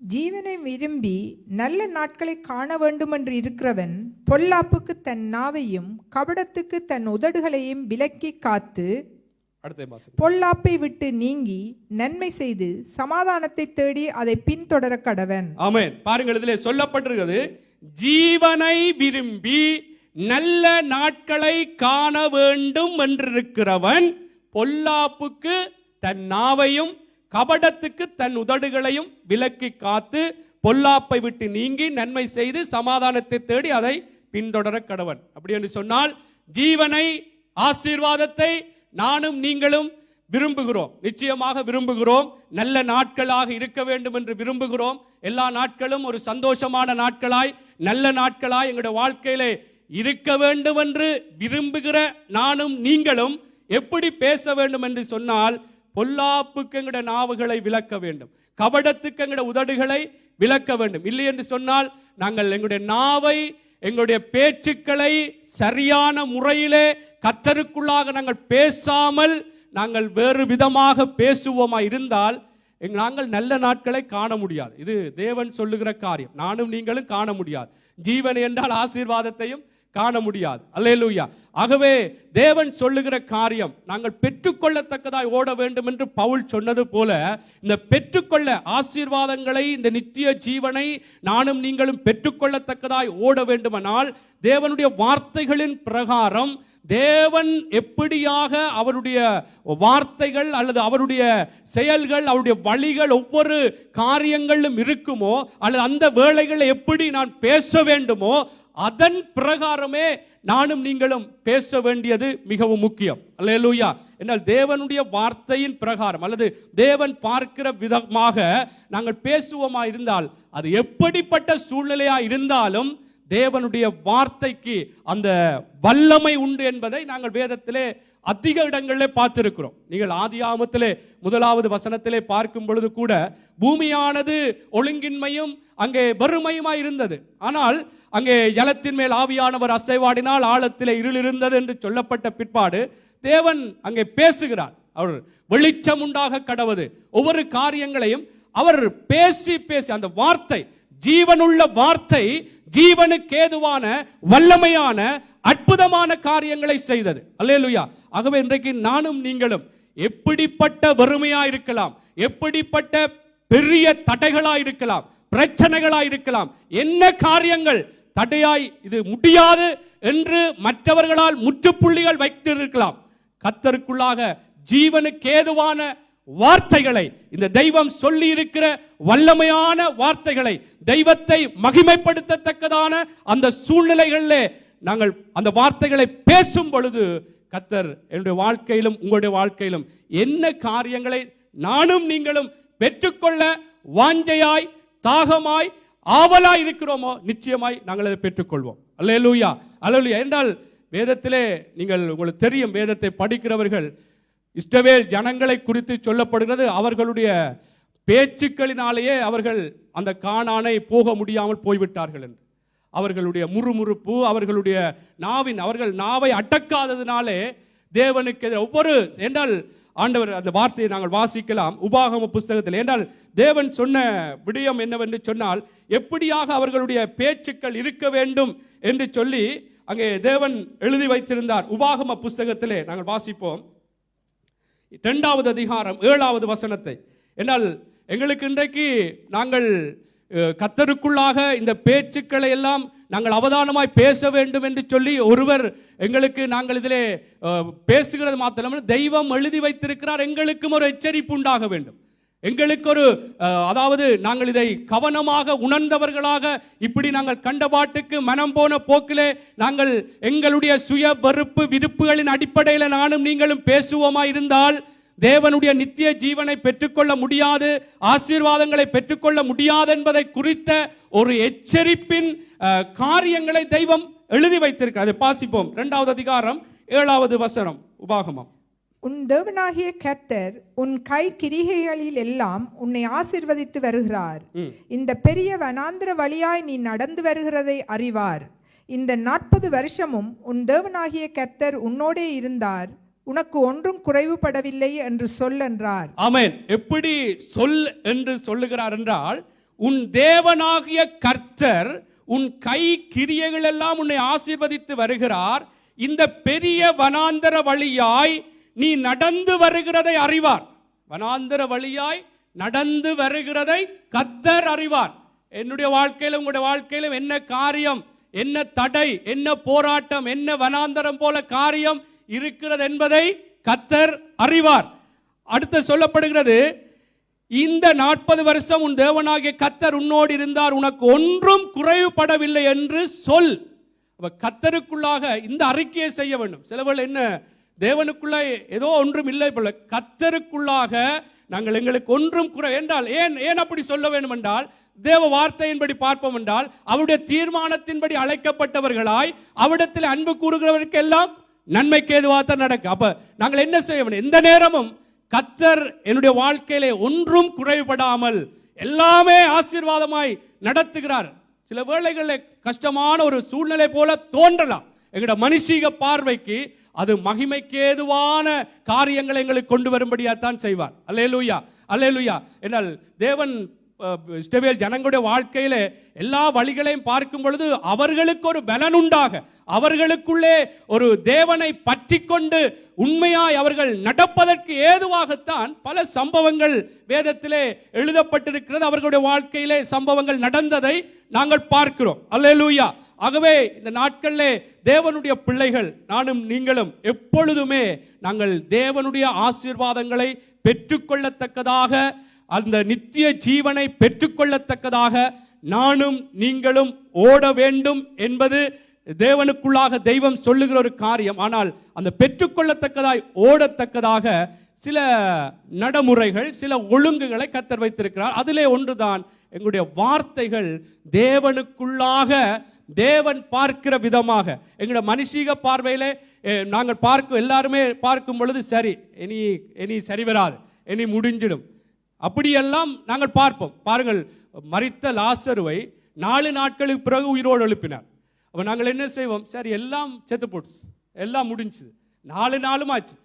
ஜீவனை விரும்பி நல்ல நாட்களை காண வேண்டும் என்று இருக்கிறவன் பொல்லாப்புக்கு தன் நாவையும் கபடத்துக்கு தன் உதடுகளையும் விலக்கி காத்து பொல்லாப்பை விட்டு நீங்கி நன்மை செய்து சமாதானத்தை தேடி அதை பின்தொடர கடவன். ஆமென். பாருங்கள், இதிலே சொல்லப்பட்டிருக்கிறது, ஜீவனை விரும்பி நல்ல நாட்களை காண வேண்டும் என்றிருக்கிறவன் பொல்லாப்புக்கு தன் நாவையும் கபடத்துக்கு தன் உதடுகளையும் விலக்கி காத்து பொல்லாப்பை விட்டு நீங்கி நன்மை செய்து சமாதானத்தை தேடி அதை பின்தொடர கடவன். அப்படி என்று சொன்னால் ஜீவனை, ஆசீர்வாதத்தை நானும் நீங்களும் விரும்புகிறோம், நிச்சயமாக விரும்புகிறோம். நல்ல நாட்களாக இருக்க வேண்டும் என்று விரும்புகிறோம். எல்லா நாட்களும் ஒரு சந்தோஷமான நாட்களாய், நல்ல நாட்களாய் எங்களுடைய வாழ்க்கையிலே இருக்க வேண்டும் என்று விரும்புகிற நானும் நீங்களும் எப்படி பேச வேண்டும் என்று சொன்னால், பொல்லாப்புக்கு எங்களுடைய நாவுகளை விலக்க வேண்டும், கபடத்துக்கு எங்களுடைய உதடுகளை விலக்க வேண்டும். இல்லை என்று சொன்னால் நாங்கள் எங்களுடைய நாவை, எங்களுடைய பேச்சுக்களை சரியான முறையிலே கர்த்தருக்குள்ளாக நாங்கள் பேசாமல் நாங்கள் வேறு விதமாக பேசுவோமா இருந்தால் நாங்கள் நல்ல நாட்களை காண முடியாது. இது தேவன் சொல்லுகிற காரியம். நானும் நீங்களும் காண முடியாது. ஜீவன் என்றால் ஆசீர்வாதத்தையும் காண முடியாது. அல்லேலூயா. ஆகவே தேவன் சொல்லுகிற காரியம் நாங்கள் பெற்றுக்கொள்ளத்தக்கதாய் ஓட வேண்டும் என்று பவுல் சொன்னது போல, இந்த பெற்றுக்கொள்ள ஆசீர்வாதங்களை, இந்த நித்திய ஜீவனை நானும் நீங்களும் பெற்றுக்கொள்ளத்தக்கதாய் ஓட வேண்டுமானால் தேவனுடைய வார்த்தைகளின் பிரகாரம் தேவன் எப்படியாக அவருடைய வார்த்தைகள் அல்லது அவருடைய செயல்கள், அவருடைய வழிகள் ஒவ்வொரு காரியங்களிலும் இருக்குமோ, அல்லது அந்த வேளைகளில் எப்படி நான் பேச வேண்டுமோ அதன் பிரகாரமே நானும் நீங்களும் பேச வேண்டியது மிகவும் முக்கியம். அல்லேலூயா. என்னால் தேவனுடைய வார்த்தையின் பிரகாரம் அல்லது தேவன் பார்க்கிற விதமாக நாங்கள் பேசுவோமா இருந்தால், அது எப்படிப்பட்ட சூழ்நிலையா இருந்தாலும் தேவனுடைய வார்த்தைக்கு அந்த வல்லமை உண்டு என்பதை நாங்கள் வேதத்திலே அதிக இடங்களிலே பார்த்திருக்கிறோம். நீங்கள் ஆதியாகமத்திலே 1வது வசனத்திலே பார்க்கும் பொழுது கூட பூமியானது ஒழுங்கின்மையும் அங்கே வறுமையுமாய் இருந்தது. ஆனால் அங்கே ஜலத்தின் மேல் ஆவியானவர் அசைவாடினால் ஆழத்திலே இருள் இருந்தது என்று சொல்லப்பட்ட பிற்பாடு தேவன் அங்கே பேசுகிறார். அவர் வெளிச்சம் உண்டாக கடவது, ஒவ்வொரு காரியங்களையும் அவர் பேசி பேசி அந்த வார்த்தை ஜீவனுள்ள வார்த்தை ஜீவனுக்கு ஏதுவான வல்லமையான அற்புதமான காரியங்களை செய்தது. அல்லேலூயா. ஆகவே இன்றைக்கு நானும் நீங்களும் எப்படிப்பட்ட வறுமையா இருக்கலாம், எப்படிப்பட்ட பெரிய தடைகளா இருக்கலாம், பிரச்சனைகளா இருக்கலாம், என்ன காரியங்கள் தடையாய் இது முடியாது என்று மற்றவர்களால் முற்றுப்புள்ளிகள் வைத்திருக்கலாம், கர்த்தருக்குள்ளாக ஜீவனுக்கு ஏதுவான வார்த்தைகளை, இந்த தெய்வம் சொல்லி இருக்கிற வல்லமையான வார்த்தைகளை, தெய்வத்தை மகிமைப்படுத்தத்தக்கதான அந்த சூழ்நிலைகளிலே நாங்கள் அந்த வார்த்தைகளை பேசும் பொழுது கர்த்தர் என்னுடைய வாழ்க்கையிலும் உங்களுடைய வாழ்க்கையிலும் என்ன காரியங்களை நானும் நீங்களும் பெற்றுக்கொள்ள வாஞ்சையாய் தாகமாய் ஆவலாய் இருக்கிறோமோ நிச்சயமாய் நாங்கள் அதை பெற்றுக்கொள்வோம். அல்லேலூயா, அல்லேலூயா. என்றால் வேதத்திலே நீங்கள் உங்களுக்கு தெரியும், வேதத்தை படிக்கிறவர்கள் இஸ்ரவேல் ஜனங்களை குறித்து சொல்லப்படுகிறது, அவர்களுடைய பேச்சுக்களினாலேயே அவர்கள் அந்த கானானை போக முடியாமல் போய்விட்டார்கள் என்று. அவர்களுடைய முறுமுறுப்பு, அவர்களுடைய அவர்கள் நாவை அடக்காததினாலே தேவனுக்கு ஒவ்வொரு என்றால் ஆண்டவர் அந்த வார்த்தையை நாங்கள் வாசிக்கலாம் உபாகம புஸ்தகத்தில். என்றால் தேவன் சொன்ன விடயம் என்னவென்று சொன்னால், எப்படியாக அவர்களுடைய பேச்சுக்கள் இருக்க வேண்டும் என்று சொல்லி அங்கே தேவன் எழுதி வைத்திருந்தார். உபாகம புஸ்தகத்திலே நாங்கள் வாசிப்போம் 2வது அதிகாரம் 7வது வசனத்தை. என்றால் எங்களுக்கு இன்றைக்கு நாங்கள் கர்த்தருக்குள்ளாக இந்த பேச்சுக்களை எல்லாம் நாங்கள் அவதானமாய் பேச வேண்டும் என்று சொல்லி ஒருவர் எங்களுக்கு நாங்கள் இதிலே பேசுகிறது மாத்திரமல்ல, தெய்வம் எழுதி வைத்திருக்கிறார், எங்களுக்கும் ஒரு எச்சரிப்பு உண்டாக வேண்டும். எங்களுக்கு ஒரு அதாவது நாங்கள் இதை கவனமாக உணர்ந்தவர்களாக இப்படி நாங்கள் கண்ட பாட்டுக்கு மனம் போன போக்கிலே நாங்கள் எங்களுடைய சுய வெறுப்பு விருப்புகளின் அடிப்படையில் நானும் நீங்களும் பேசுவோமா இருந்தால் தேவனுடைய நித்திய ஜீவனை பெற்றுக்கொள்ள முடியாது, ஆசீர்வாதங்களை பெற்றுக்கொள்ள முடியாது என்பதை குறித்த ஒரு எச்சரிப்பின் காரியங்களை தெய்வம் எழுதி வைத்திருக்கிறார். அதை வாசிப்போம். 2வது அதிகாரம் 7வது வசனம் உபாகமம். உன் தேவனாகிய கர்த்தர் உன் கை கிரிகைகளில் எல்லாம் உன்னை ஆசீர்வதித்து வருகிறார். இந்த பெரிய வனாந்திர வழியாய் நீ நடந்து வருகிறதை அறிவார். இந்த 40 வருஷமும் உன் தேவனாகிய கர்த்தர் உன்னோடே இருந்தார், உனக்கு ஒன்றும் குறைவுபடவில்லை என்று சொல் என்றார். ஆமென். எப்படி சொல் என்று சொல்லுகிறார் என்றால், உன் தேவனாகிய கர்த்தர் உன் கை கிரியைகள் எல்லாம் உன்னை ஆசீர்வதித்து வருகிறார், இந்த பெரிய வனாந்தர வழியாய் நீ நடந்து வருகிறதை அறிவார். வனாந்தர வழியாய் நடந்து வருகிறதை கர்த்தர் அறிவார். என்னுடைய வாழ்க்கையிலும் உங்களுடைய வாழ்க்கையிலும் என்ன காரியம், என்ன தடை, என்ன போராட்டம், என்ன வனாந்தரம் போல காரியம் இருக்கிறது என்பதை கர்த்தர் அறிவார். அடுத்து சொல்லப்படுகிறது, இந்த 40 வருஷம் உன் தேவனாகிய கர்த்தர் உன்னோடு இருந்தார், உனக்கு ஒன்றும் குறைவுபடவில்லை என்று சொல். கர்த்தருக்குள்ளாக இந்த அறிக்கையை செய்ய வேண்டும். சிலவர்கள் என்ன தேவனுக்குள்ள ஏதோ ஒன்றும் இல்லை போல, கர்த்தருக்குள்ளாக நாங்கள் எங்களுக்கு ஒன்றும் குறை என்றால் ஏன் அப்படி சொல்ல வேண்டும் என்றால், தேவ வார்த்தையின்படி பார்ப்போம் என்றால் அவருடைய தீர்மானத்தின்படி அழைக்கப்பட்டவர்களாய் அவரிடத்தில் அன்பு கூறுகிறவருக்கு எல்லாம் நன்மைக்கு ஏதுவாக நடக்கும். அப்ப நாங்கள் என்ன செய்ய வேண்டும்? எந்த நேரமும் கர்த்தர் என்னுடைய வாழ்க்கையிலே ஒன்றும் குறைபடாமல் எல்லாமே ஆசீர்வாதமாய் நடத்துகிறார். சில வேளைகளில் கஷ்டமான ஒரு சூழ்நிலை போல தோன்றலாம் எங்களுடைய மனுஷீக பார்வைக்கு, அது மகிமைக்கு ஏதுவான காரியங்களை எங்களுக்கு கொண்டு வரும்படியாத்தான் செய்வார். அல்லேலூயா, அல்லேலூயா. என்றால் தேவன் இஸ்ரவேல் ஜனங்களுடைய வாழ்க்கையில எல்லா வழிகளையும் பார்க்கும் பொழுது அவர்களுக்கு ஒரு பலன் உண்டாக, அவர்களுக்குள்ளே ஒரு தேவனை பற்றி கொண்டு உண்மையாய் அவர்கள் நடப்பதற்கு ஏதுவாகத்தான் பல சம்பவங்கள் வேதத்திலே எழுதப்பட்டிருக்கிறது. அவர்களுடைய வாழ்க்கையிலே சம்பவங்கள் நடந்ததை நாங்கள் பார்க்கிறோம். அல்லேலூயா. ஆகவே இந்த நாட்களிலே தேவனுடைய பிள்ளைகள் நானும் நீங்களும் எப்பொழுதுமே நாங்கள் தேவனுடைய ஆசீர்வாதங்களை பெற்றுக்கொள்ளத்தக்கதாக, அந்த நித்திய ஜீவனை பெற்றுக்கொள்ளத்தக்கதாக நானும் நீங்களும் ஓட வேண்டும் என்பது தேவனுக்குள்ளாக தெய்வம் சொல்லுகிற ஒரு காரியம். ஆனால் அந்த பெற்றுக்கொள்ளத்தக்கதாய் ஓடத்தக்கதாக சில நடைமுறைகள், சில ஒழுங்குகளை கர்த்தர் வைத்திருக்கிறார். அதிலே ஒன்றுதான் எங்களுடைய வார்த்தைகள் தேவனுக்குள்ளாக தேவன் பார்க்கிற விதமாக. எங்களுடைய மனுஷீக பார்வையிலே நாங்கள் எல்லாருமே பார்க்கும் பொழுது சரி, இனி சரி வராது, இனி முடிஞ்சிடும், அப்படியெல்லாம் நாங்கள் பார்ப்போம். பாருங்கள், மரித்த லாசருவை 4 நாட்களுக்கு பிறகு உயிரோடு எழுப்பினார். அப்போ நாங்கள் என்ன செய்வோம்? சரி, எல்லாம் செத்து போச்சு, எல்லாம் முடிஞ்சுது, 4 நாளும் ஆச்சு,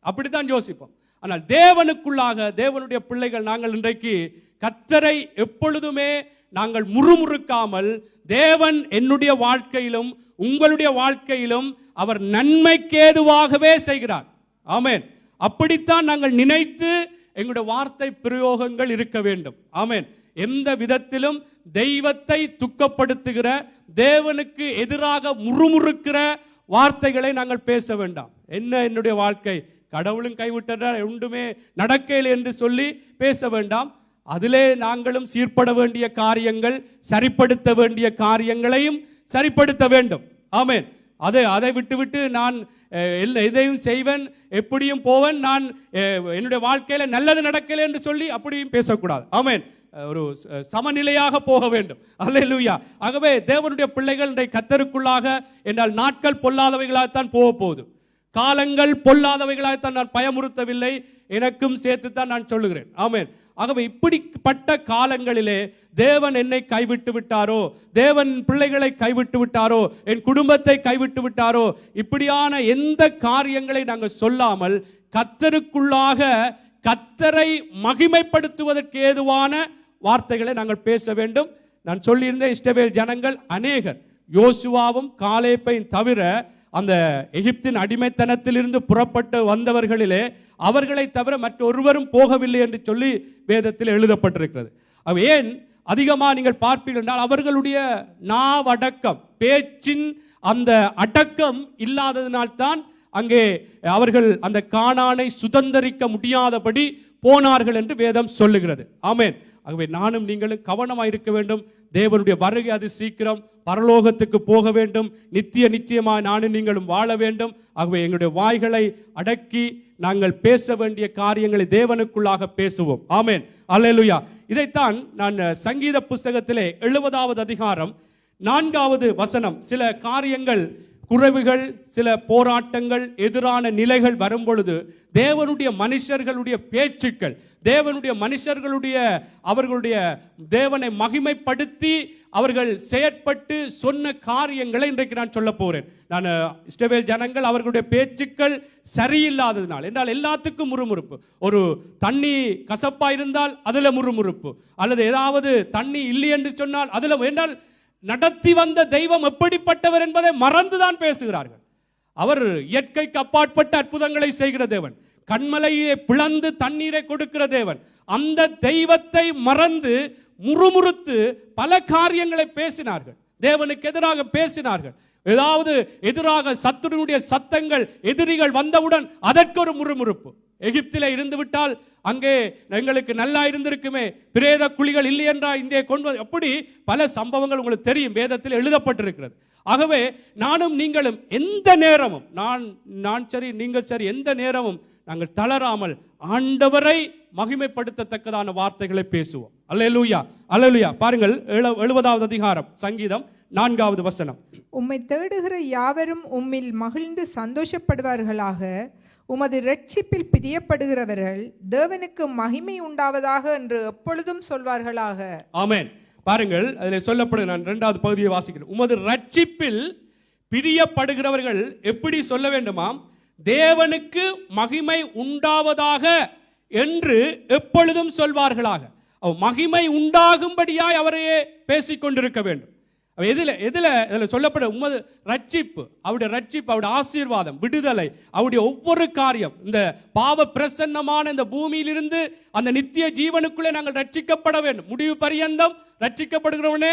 அப்படித்தான் யோசிப்போம். ஆனால் தேவனுக்குள்ளாக தேவனுடைய பிள்ளைகள் நாங்கள் இன்றைக்கு கர்த்தரை எப்பொழுதுமே நாங்கள் முறுமுறுக்காமல், தேவன் என்னுடைய வாழ்க்கையிலும் உங்களுடைய வாழ்க்கையிலும் அவர் நன்மைக்கேதுவாகவே செய்கிறார். ஆமென். அப்படித்தான் நாங்கள் நினைத்து எங்களுடைய வார்த்தை பிரயோகங்கள் இருக்க வேண்டும். ஆமென். எந்த விதத்திலும் தெய்வத்தை துக்கப்படுத்துகிற, தேவனுக்கு எதிராக முறுமுறுக்கிற வார்த்தைகளை நாங்கள் பேச வேண்டாம். என்ன என்னுடைய வாழ்க்கை, கடவுளும் கைவிட்டார், ஒன்றுமே நடக்கலை என்று சொல்லி பேச வேண்டாம். அதிலே நாங்களும் சீர்பட வேண்டிய காரியங்கள், சரிப்படுத்த வேண்டிய காரியங்களையும் சரிப்படுத்த வேண்டும். ஆமென். அதை விட்டுவிட்டு நான் எதையும் செய்வேன், எப்படியும் போவேன், நான் என்னுடைய வாழ்க்கையில நல்லது நடக்கலை என்று சொல்லி அப்படியும் பேசக்கூடாது. ஆமென். ஒரு சமநிலையாக போக வேண்டும். அல்லேலூயா. ஆகவே தேவனுடைய பிள்ளைகள் கர்த்தருக்குள்ளாக என்றால் நாட்கள் பொல்லாதவைகளாகத்தான் போக போகுது. காலங்கள் பொல்லாதவைகளாகத்தான் நான் பயமுறுத்தவில்லை, எனக்கும் சேர்த்து தான் நான் சொல்லுகிறேன். ஆமென். ஆகவே இப்படிப்பட்ட காலங்களிலே தேவன் என்னை கைவிட்டு விட்டாரோ, தேவன் பிள்ளைகளை கைவிட்டு விட்டாரோ, என் குடும்பத்தை கைவிட்டு விட்டாரோ, இப்படியான எந்த காரியங்களை நாங்கள் சொல்லாமல் கர்த்தருக்குள்ளாக கர்த்தரை மகிமைப்படுத்துவதற்கு ஏதுவான வார்த்தைகளை நாங்கள் பேச வேண்டும். நான் சொல்லியிருந்த இஸ்ரவேல் ஜனங்கள் அநேகர், யோசுவாவும் காலேபையும் தவிர அந்த எகிப்தின் அடிமைத்தனத்திலிருந்து புறப்பட்டு வந்தவர்களிலே அவர்களை தவிர மற்றொருவரும் போகவில்லை என்று சொல்லி வேதத்தில் எழுதப்பட்டிருக்கிறது. ஏன் அதிகமாக நீங்கள் பார்ப்பீர்கள் என்றால் அவர்களுடைய நாவடக்கம், பேச்சின் அந்த அடக்கம் இல்லாததினால்தான் அங்கே அவர்கள் அந்த கானானை சுதந்தரிக்க முடியாதபடி போனார்கள் என்று வேதம் சொல்லுகிறது. ஆமென். ஆகவே நானும் நீங்களும் கவனமாக இருக்க வேண்டும். தேவனுடைய வருகை அது சீக்கிரம், பரலோகத்துக்கு போக வேண்டும், நிச்சயமாக நானும் நீங்களும் வாழ வேண்டும். ஆகவே எங்களுடைய வாய்களை அடக்கி நாங்கள் பேச வேண்டிய காரியங்களை தேவனுக்குள்ளாக பேசுவோம். ஆமென். அல்லேலூயா. இதைத்தான் நான் சங்கீத புஸ்தகத்திலே 70வது அதிகாரம் 4வது வசனம், சில காரியங்கள், குறைவுகள், சில போராட்டங்கள், எதிரான நிலைகள் வரும் பொழுது தேவனுடைய மனுஷர்களுடைய பேச்சுக்கள், தேவனுடைய மனுஷர்களுடைய அவர்களுடைய தேவனை மகிமைப்படுத்தி அவர்கள் செயற்பட்டு சொன்ன காரியங்களை இன்றைக்கு நான் சொல்ல போறேன். நான் இஸ்ரவேல் ஜனங்கள் அவர்களுடைய பேச்சுக்கள் சரியில்லாததினால், என்றால் எல்லாத்துக்கும் முறுமுறுப்பு. ஒரு தண்ணி கசப்பா இருந்தால் அதுல முறுமுறுப்பு, அல்லது ஏதாவது தண்ணி இல்லை என்று சொன்னால் அதுல, என்றால் நடத்தி வந்த தெய்வம் எப்படிப்பட்டவர் என்பதை மறந்துதான் பேசுகிறார்கள். அவர் இயற்கைக்கு அப்பாற்பட்ட அற்புதங்களை செய்கிற தேவன், கண்மலையை பிளந்து தண்ணீரை கொடுக்கிற தேவன். அந்த தெய்வத்தை மறந்து முறுமுறுத்து பல காரியங்களை பேசினார்கள், தேவனுக்கு எதிராக பேசினார்கள். ஏதாவது எதிராக சத்துருடைய சத்தங்கள், எதிரிகள் வந்தவுடன் அதற்கு ஒரு முறுமுறுப்பு. எகிப்திலே இருந்து விட்டால் அங்கே எங்களுக்கு நல்லா இருந்திருக்குமே, பிரேத குழிகள் இல்லை என்றா இங்கே கொண்டு, அப்படி பல சம்பவங்கள் உங்களுக்கு தெரியும், வேதத்தில் எழுதப்பட்டிருக்கிறது. ஆகவே நானும் நீங்களும் எந்த நேரமும், நான் சரி நீங்கள் சரி, எந்த நேரமும் நாங்கள் தளராமல் ஆண்டவரை மகிமைப்படுத்தத்தக்கதான வார்த்தைகளை பேசுவோம். அல்லேலூயா, அல்லேலூயா. பாருங்கள் 70வது அதிகாரம் சங்கீதம் 4வது வசனம். உம்மை தேடுகிற யாவரும் உம்மில் மகிழ்ந்து சந்தோஷப்படுவார்களாக, உமது இரட்சிப்பில் பிரியப்படுகிறவர்கள் தேவனுக்கு மகிமை உண்டாவதாக என்று எப்பொழுதும் சொல்வார்களாக. ஆமென். பாருங்கள், அதில் சொல்லப்படுது, நான் 2வது பகுதியை வாசிக்கிறேன். உமது இரட்சிப்பில் பிரியப்படுகிறவர்கள் எப்படி சொல்ல வேண்டுமாம்? தேவனுக்கு மகிமை உண்டாவதாக என்று எப்பொழுதும் சொல்வார்களாக. மகிமை உண்டாகும்படியாய் அவரையே பேசிக்கொண்டிருக்க வேண்டும். எதுல சொல்லப்படும்? உமது ரட்சிப்பு, அவருடைய ரட்சிப்பு, அவருடைய ஆசீர்வாதம், விடுதலை, அவருடைய ஒவ்வொரு காரியம், இந்த பாவ பிரசன்னமான இந்த பூமியிலிருந்து அந்த நித்திய ஜீவனுக்குள்ளே நாங்கள் ரட்சிக்கப்பட வேண்டும். முடிவு பரியந்தம் ரட்சிக்கப்படுகிறவனே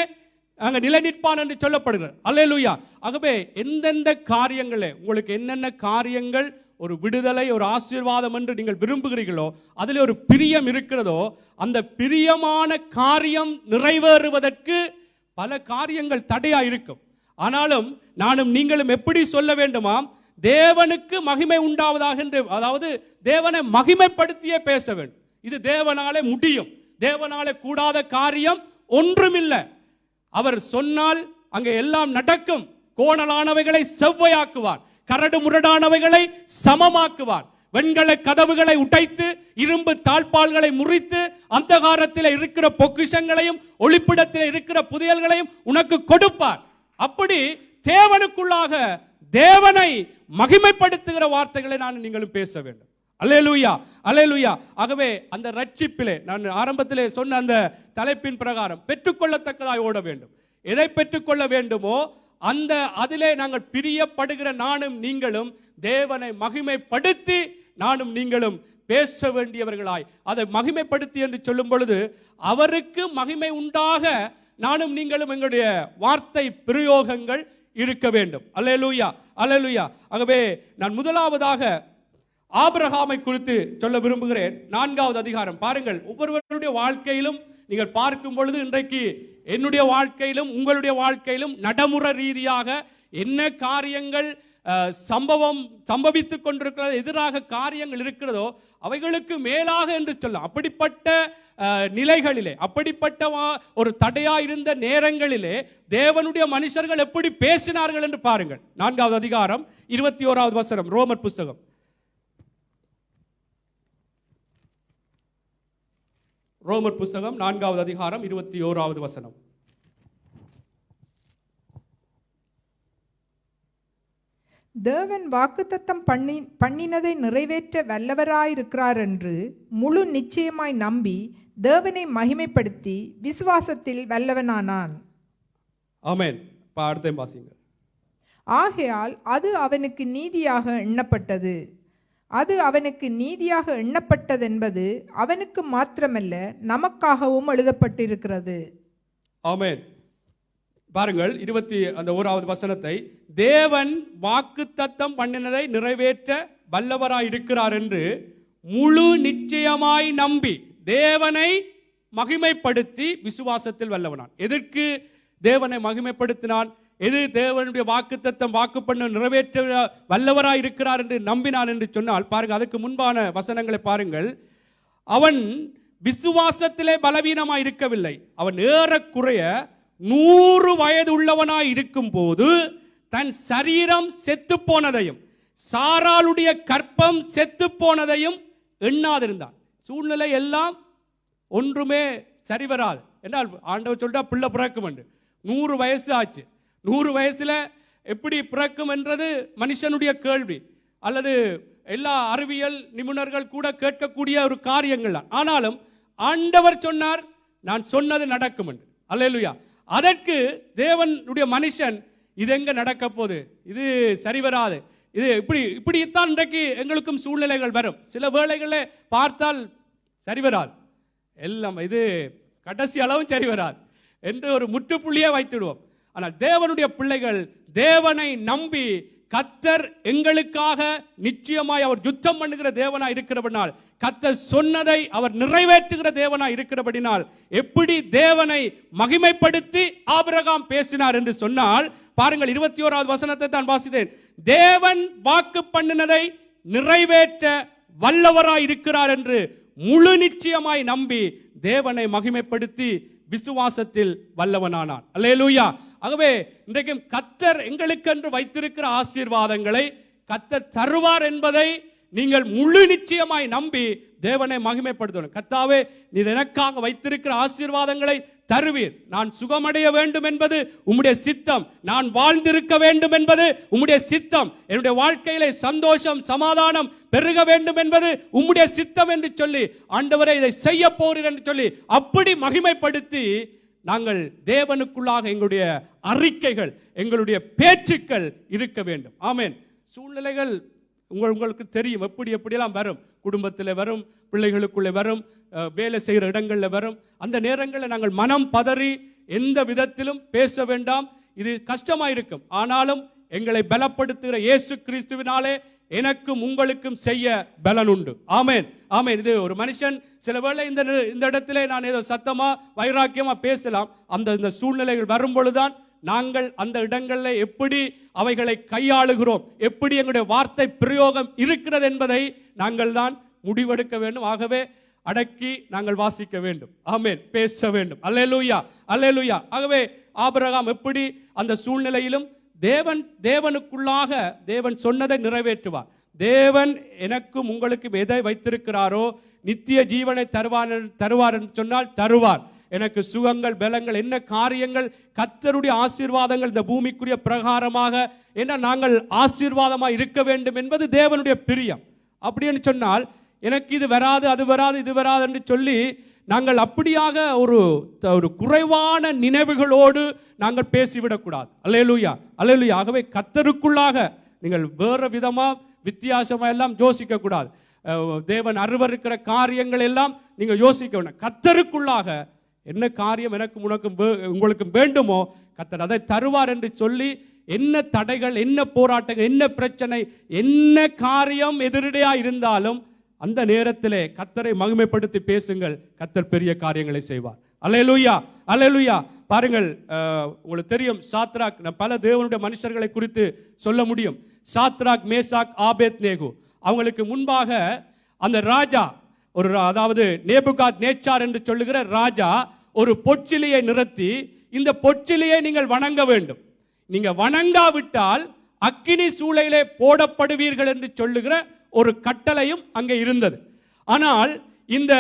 அங்கே நிலை நிற்பான் என்று சொல்லப்படுகிறது. அல்லேலூயா. ஆகவே எந்தெந்த காரியங்களே உங்களுக்கு என்னென்ன காரியங்கள் ஒரு விடுதலை, ஒரு ஆசீர்வாதம் என்று நீங்கள் விரும்புகிறீர்களோ, அதில் ஒரு பிரியம் இருக்கிறதோ, அந்த பிரியமான காரியம் நிறைவேறுவதற்கு பல காரியங்கள் தடையா இருக்கும். ஆனாலும் நானும் நீங்களும் எப்படி சொல்ல வேண்டுமாம்? தேவனுக்கு மகிமை உண்டாவதாக என்று, அதாவது தேவனை மகிமைப்படுத்தியே பேச வேண்டும். இது தேவனாலே முடியும், தேவனாலே கூடாத காரியம் ஒன்றுமில்லை. அவர் சொன்னால் அங்கே எல்லாம் நடக்கும். கோணலானவைகளை செவ்வையாக்குவார், கரடு முரடானவைகளை சமமாக்குவார். வெண்கல கதவுகளை உடைத்து இரும்பு தாழ்பால்களை முறித்து அந்தகாரத்தில் இருக்கிற பொக்கிஷங்களையும் ஒளிப்பிடத்தில் இருக்கிற புதையல்களையும் உனக்கு கொடுப்பார். அப்படி தேவனுக்குள்ளாக தேவனை மகிமைப்படுத்துகிற வார்த்தைகளை நான் நீங்களும் பேச வேண்டும். அல்லேலூயா, அல்லேலூயா. ஆகவே அந்த ரட்சிப்பிலே நான் ஆரம்பத்திலே சொன்ன அந்த தலைப்பின் பிரகாரம் பெற்றுக்கொள்ளத்தக்கதாய் ஓட வேண்டும். எதை பெற்றுக்கொள்ள வேண்டுமோ அந்த அதிலே நாங்கள் பிரியப்படுகிற நானும் நீங்களும் தேவனை மகிமைப்படுத்தி நானும் நீங்களும் பேச வேண்டியவர்களாய், அதை மகிமைப்படுத்தி என்று சொல்லும் பொழுது அவருக்கு மகிமை உண்டாக நானும் நீங்களும் எங்களுடைய வார்த்தை பிரயோகங்கள் இருக்க வேண்டும். அல்லேலூயா, அல்லேலூயா. ஆகவே நான் முதலாவதாக ஆபிரகாமை குறித்து சொல்ல விரும்புகிறேன். 4வது அதிகாரம் பாருங்கள். ஒவ்வொருவருடைய வாழ்க்கையிலும் நீங்கள் பார்க்கும் பொழுது இன்றைக்கு என்னுடைய வாழ்க்கையிலும் உங்களுடைய வாழ்க்கையிலும் நடைமுறை ரீதியாக என்ன காரியங்கள் சம்பவித்துக் கொண்டிருக்கிறது, எதிராக காரியங்கள் இருக்கிறதோ அவைகளுக்கு மேலாக என்று சொல்லலாம். அப்படிப்பட்ட நிலைகளிலே, அப்படிப்பட்ட ஒரு தடையா இருந்த நேரங்களிலே தேவனுடைய மனுஷர்கள் எப்படி பேசினார்கள் என்று பாருங்கள். 4வது அதிகாரம் 21வது வசனம், ரோமர் புஸ்தகம். ரோமர் புஸ்தகம் 4வது அதிகாரம் 21வது வசனம். தேவன் வாக்குத்தத்தம் பண்ணினதை நிறைவேற்ற வல்லவராயிருக்கிறார் என்று முழு நிச்சயமாய் நம்பி தேவனை மகிமைப்படுத்தி விசுவாசத்தில் வல்லவனானான். ஆமென். அடுத்த வாசிங்க. ஆகையால் அது அவனுக்கு நீதியாக எண்ணப்பட்டது. அது அவனுக்கு நீதியாக எண்ணப்பட்டதென்பது அவனுக்கு மாத்திரமல்ல நமக்காகவும் எழுதப்பட்டிருக்கிறது. ஆமென். பாருங்கள் 21வது வசனத்தை, தேவன் வாக்குத்தத்தம் பண்ணினதை நிறைவேற்ற வல்லவராய் இருக்கிறார் என்று முழு நிச்சயமாய் நம்பி தேவனை மகிமைப்படுத்தி விசுவாசத்தில் வல்லவனான். எதற்கு தேவனை மகிமைப்படுத்தினான்? எது தேவனுடைய வாக்குத்தத்தம் வாக்கு பண்ண நிறைவேற்ற வல்லவராய் இருக்கிறார் என்று நம்பினான் என்று சொன்னால் பாருங்கள், அதுக்கு முன்பான வசனங்களை பாருங்கள். அவன் விசுவாசத்திலே பலவீனமாய் இருக்கவில்லை. அவன் ஏறக்குறைய 100 வயது உள்ளவனாய் இருக்கும் போது தன் சரீரம் செத்து போனதையும் சாராளுடைய கற்பம் செத்து போனதையும் எண்ணாதிருந்தான். சூழ்நிலை எல்லாம் ஒன்றுமே சரி வராது என்றால் ஆண்டவர் சொல்லிட்டா பிள்ளை பிறக்கும் என்று. 100 வயசு ஆச்சு. 100 வயசுல எப்படி பிறக்கும் என்றது மனுஷனுடைய கேள்வி, அல்லது எல்லா அறிவியல் நிபுணர்கள் கூட கேட்கக்கூடிய ஒரு காரியங்கள் தான். ஆனாலும் ஆண்டவர் சொன்னார், நான் சொன்னது நடக்கும் என்று. அல்லேலூயா. அதற்கு தேவனுடைய மனுஷன், இது எங்க நடக்க போகுது, இது சரி வராது, இது இப்படித்தான் இன்றைக்கு எங்களுக்கும் சூழ்நிலைகள் வரும். சில வேளைகளை பார்த்தால் சரி வராது, எல்லாம் இது கடைசி அளவும் சரி வராது என்று ஒரு முற்றுப்புள்ளியே வைத்துடுவோம். ஆனால் தேவனுடைய பிள்ளைகள் தேவனை நம்பி கர்த்தர் எங்களுக்காக நிச்சயமாய் அவர் யுத்தம் பண்ணுகிற தேவனாய் இருக்கிறபடினால், கர்த்தர் சொன்னதை அவர் நிறைவேற்றுகிற தேவனாய் இருக்கிறபடினால், எப்படி தேவனை மகிமைப்படுத்தி ஆபிரகாம் பேசினார் என்று சொன்னால் பாருங்கள், 21வது வசனத்தை தான் வாசித்தேன். தேவன் வாக்கு பண்ணினதை நிறைவேற்ற வல்லவராய் இருக்கிறார் என்று முழு நிச்சயமாய் நம்பி தேவனை மகிமைப்படுத்தி விசுவாசத்தில் வல்லவனானான். அல்லேலூயா. ஆகவே இன்றைக்கும் கர்த்தர் எங்களுக்கென்று வைத்திருக்கிற ஆசீர்வாதங்களை கர்த்தர் தருவார் என்பதை நீங்கள் முழு நிச்சயமாய் நம்பி தேவனை மகிமைப்படுத்தணும். கர்த்தாவே, நீர் எனக்காக வைத்திருக்கிற ஆசீர்வாதங்களை தருவீர். நான் சுகமடைய வேண்டும் என்பது உம்முடைய சித்தம். நான் வாழ்ந்திருக்க வேண்டும் என்பது உம்முடைய சித்தம். என்னுடைய வாழ்க்கையிலே சந்தோஷம் சமாதானம் பெருக வேண்டும் என்பது உம்முடைய சித்தம் என்று சொல்லி, ஆண்டவரே இதை செய்ய போறீர் என்று சொல்லி அப்படி மகிமைப்படுத்தி நாங்கள் தேவனுக்குள்ளாக எங்களுடைய அறிக்கைகள், எங்களுடைய பேச்சுக்கள் இருக்க வேண்டும். ஆமென். சூழ்நிலைகள் உங்களுக்கு தெரியும் எப்படியெல்லாம் வரும். குடும்பத்தில் வரும், பிள்ளைகளுக்குள்ளே வரும், வேலை செய்கிற இடங்களில் வரும். அந்த நேரங்களில் நாங்கள் மனம் பதறி எந்த விதத்திலும் பேச வேண்டாம். இது கஷ்டமாயிருக்கும். ஆனாலும் எங்களை பலப்படுத்துகிற இயேசு கிறிஸ்துவினாலே எனக்கும் உங்களுக்கும் செய்ய பலன் உண்டு. ஆமென், ஆமென். இது ஒரு மனுஷன் சில வேளை இந்த இடத்திலே நான் ஏதோ சத்தமா வைராக்கியமா பேசலாம். அந்த சூழ்நிலைகள் வரும் பொழுதுதான் நாங்கள் அந்த இடங்களில் எப்படி அவைகளை கையாளுகிறோம், எப்படி எங்களுடைய வார்த்தை பிரயோகம் இருக்கிறது என்பதை நாங்கள் தான் முடிவெடுக்க வேண்டும். ஆகவே அடக்கி நாங்கள் வாசிக்க வேண்டும். ஆமென். பேச வேண்டும். அல்லேலூயா, அல்லேலூயா. ஆகவே ஆபிரகாம் எப்படி அந்த சூழ்நிலையிலும் தேவனுக்குள்ளாக தேவன் சொன்னதை நிறைவேற்றுவார். தேவன் எனக்கும் உங்களுக்கும் எதை வைத்திருக்கிறாரோ நித்திய ஜீவனை தருவார் என்று சொன்னால் தருவார். எனக்கு சுகங்கள் பலங்கள் என்ன காரியங்கள் கர்த்தருடைய ஆசீர்வாதங்கள் இந்த பூமிக்குரிய பிரகாரமாக என்ன நாங்கள் ஆசீர்வாதமாக இருக்க வேண்டும் என்பது தேவனுடைய பிரியம். அப்படின்னு சொன்னால் எனக்கு இது வராது, அது வராது, இது வராது என்று சொல்லி நாங்கள் அப்படியாக ஒரு குறைவான நினைவுகளோடு நாங்கள் பேசிவிடக்கூடாது. அல்லேலூயா, அல்லேலூயா. ஆகவே கர்த்தருக்குள்ளாக நீங்கள் வேறு விதமாக வித்தியாசமாக எல்லாம் யோசிக்க கூடாது. தேவன் அருவருக்கிற காரியங்கள் எல்லாம் நீங்கள் யோசிக்க வேண்டாம். கர்த்தருக்குள்ளாக என்ன காரியம் எனக்கும் உனக்கும் உங்களுக்கு வேண்டுமோ கர்த்தர் அதை தருவார் என்று சொல்லி, என்ன தடைகள், என்ன போராட்டங்கள், என்ன பிரச்சனை, என்ன காரியம் எதிரடையாக இருந்தாலும் அந்த நேரத்திலே கர்த்தரை மகிமைப்படுத்தி பேசுங்கள். கர்த்தர் பெரிய காரியங்களை செய்வார். அல்லேலூயா, அல்லேலூயா. பாருங்கள், உங்களுக்கு தெரியும் சாத்ராக், பல தேவனுடைய மனுஷர்களை குறித்து சொல்ல முடியும். சாத்ராக், மேசாக், ஆபேத்நேகோ, அவங்களுக்கு முன்பாக அந்த ராஜா அதாவது நேபுகாத் நேச்சார் என்று சொல்லுகிற ராஜா ஒரு பொற்சிலையை நிறுத்தி, இந்த பொற்சிலையை நீங்கள் வணங்க வேண்டும், நீங்க வணங்காவிட்டால் அக்கினி சூளையிலே போடப்படுவீர்கள் என்று சொல்லுகிற ஒரு கட்டளையும் அங்கே இருந்தது. ஆனால் இந்த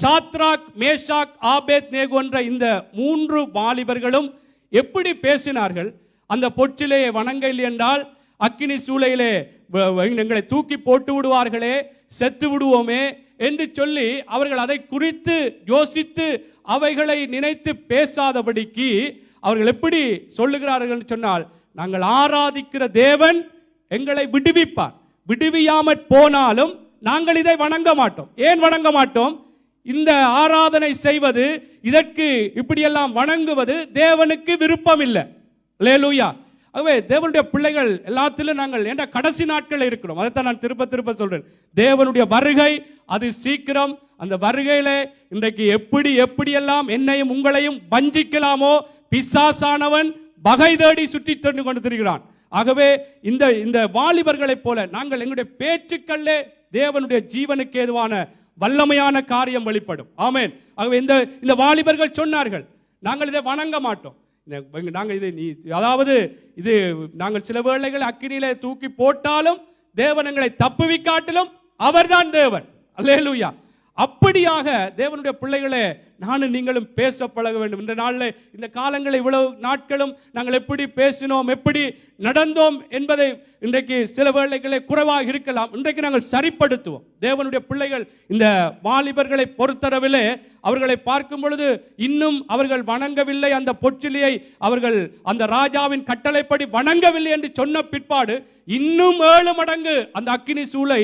சாத்ராக், மேஷாக், ஆபேத்நேகோ என்ற இந்த 3 வாலிபர்களும் எப்படி பேசினார்கள்? அந்த பொற்சிலையை வணங்கவில்லை என்றால் அக்கினி சூளையிலே எங்களை தூக்கி போட்டு விடுவார்களே, செத்து விடுவோமே என்று சொல்லி அவர்கள் அதை குறித்து யோசித்து அவைகளை நினைத்து பேசாதபடிக்கு அவர்கள் எப்படி சொல்லுகிறார்கள் என்று சொன்னால், நாங்கள் ஆராதிக்கிற தேவன் எங்களை விடுவிப்பார், விடுவியாமற் போனாலும் நாங்கள் இதை வணங்க மாட்டோம். ஏன் வணங்க மாட்டோம்? இந்த ஆராதனை செய்வது, இதற்கு இப்படியெல்லாம் வணங்குவது தேவனுக்கு விருப்பம் இல்லை. அல்லேலூயா. ஆகவே தேவனுடைய பிள்ளைகள் எல்லாத்திலும் நாங்கள் ஏண்டா கடைசி நாட்கள் இருக்கிறோம். அதைத்தான் நான் திருப்ப திருப்ப சொல்றேன். தேவனுடைய வருகை அது சீக்கிரம். அந்த வருகையிலே இன்றைக்கு எப்படியெல்லாம் என்னையும் உங்களையும் வஞ்சிக்கலாமோ பிசாசானவன் பகை தேடி சுற்றி சென்று கொண்டு திரிகிறான். ஆகவே இந்த வாலிபர்களைப் போல நாங்கள் எங்களுடைய பேச்சுக்களே தேவனுடைய ஜீவனுக்கு ஏதுவான வல்லமையான காரியம் வெளிப்படும். ஆமென். ஆகவே இந்த வாலிபர்கள் சொன்னார்கள், நாங்கள் இதை வணங்க மாட்டோம். நாங்கள் சில வேளைகள் அக்கினியிலே தூக்கி போட்டாலும் தேவன் எங்களை தப்புவிக்காட்டிலும் அவர்தான் தேவன். அல்லேலூயா. அப்படியாக தேவனுடைய பிள்ளைகளே, நானும் நீங்களும் பேச பழக வேண்டும். இந்த நாளில், இந்த காலங்களில் இவ்வளவு நாட்களும் நாங்கள் எப்படி பேசினோம், எப்படி நடந்தோம் என்பதை இன்றைக்கு சில வேளைகளே குறைவாக இருக்கலாம். இன்றைக்கு நாங்கள் சரிப்படுத்துவோம். தேவனுடைய பிள்ளைகள் இந்த வாலிபர்களை பொறுத்தரவிலே அவர்களை பார்க்கும் பொழுது இன்னும் அவர்கள் வணங்கவில்லை, அந்த பொற்சிலையை அவர்கள் அந்த ராஜாவின் கட்டளைப்படி வணங்கவில்லை என்று சொன்ன பிற்பாடு இன்னும் 7 மடங்கு அந்த அக்கினி சூளை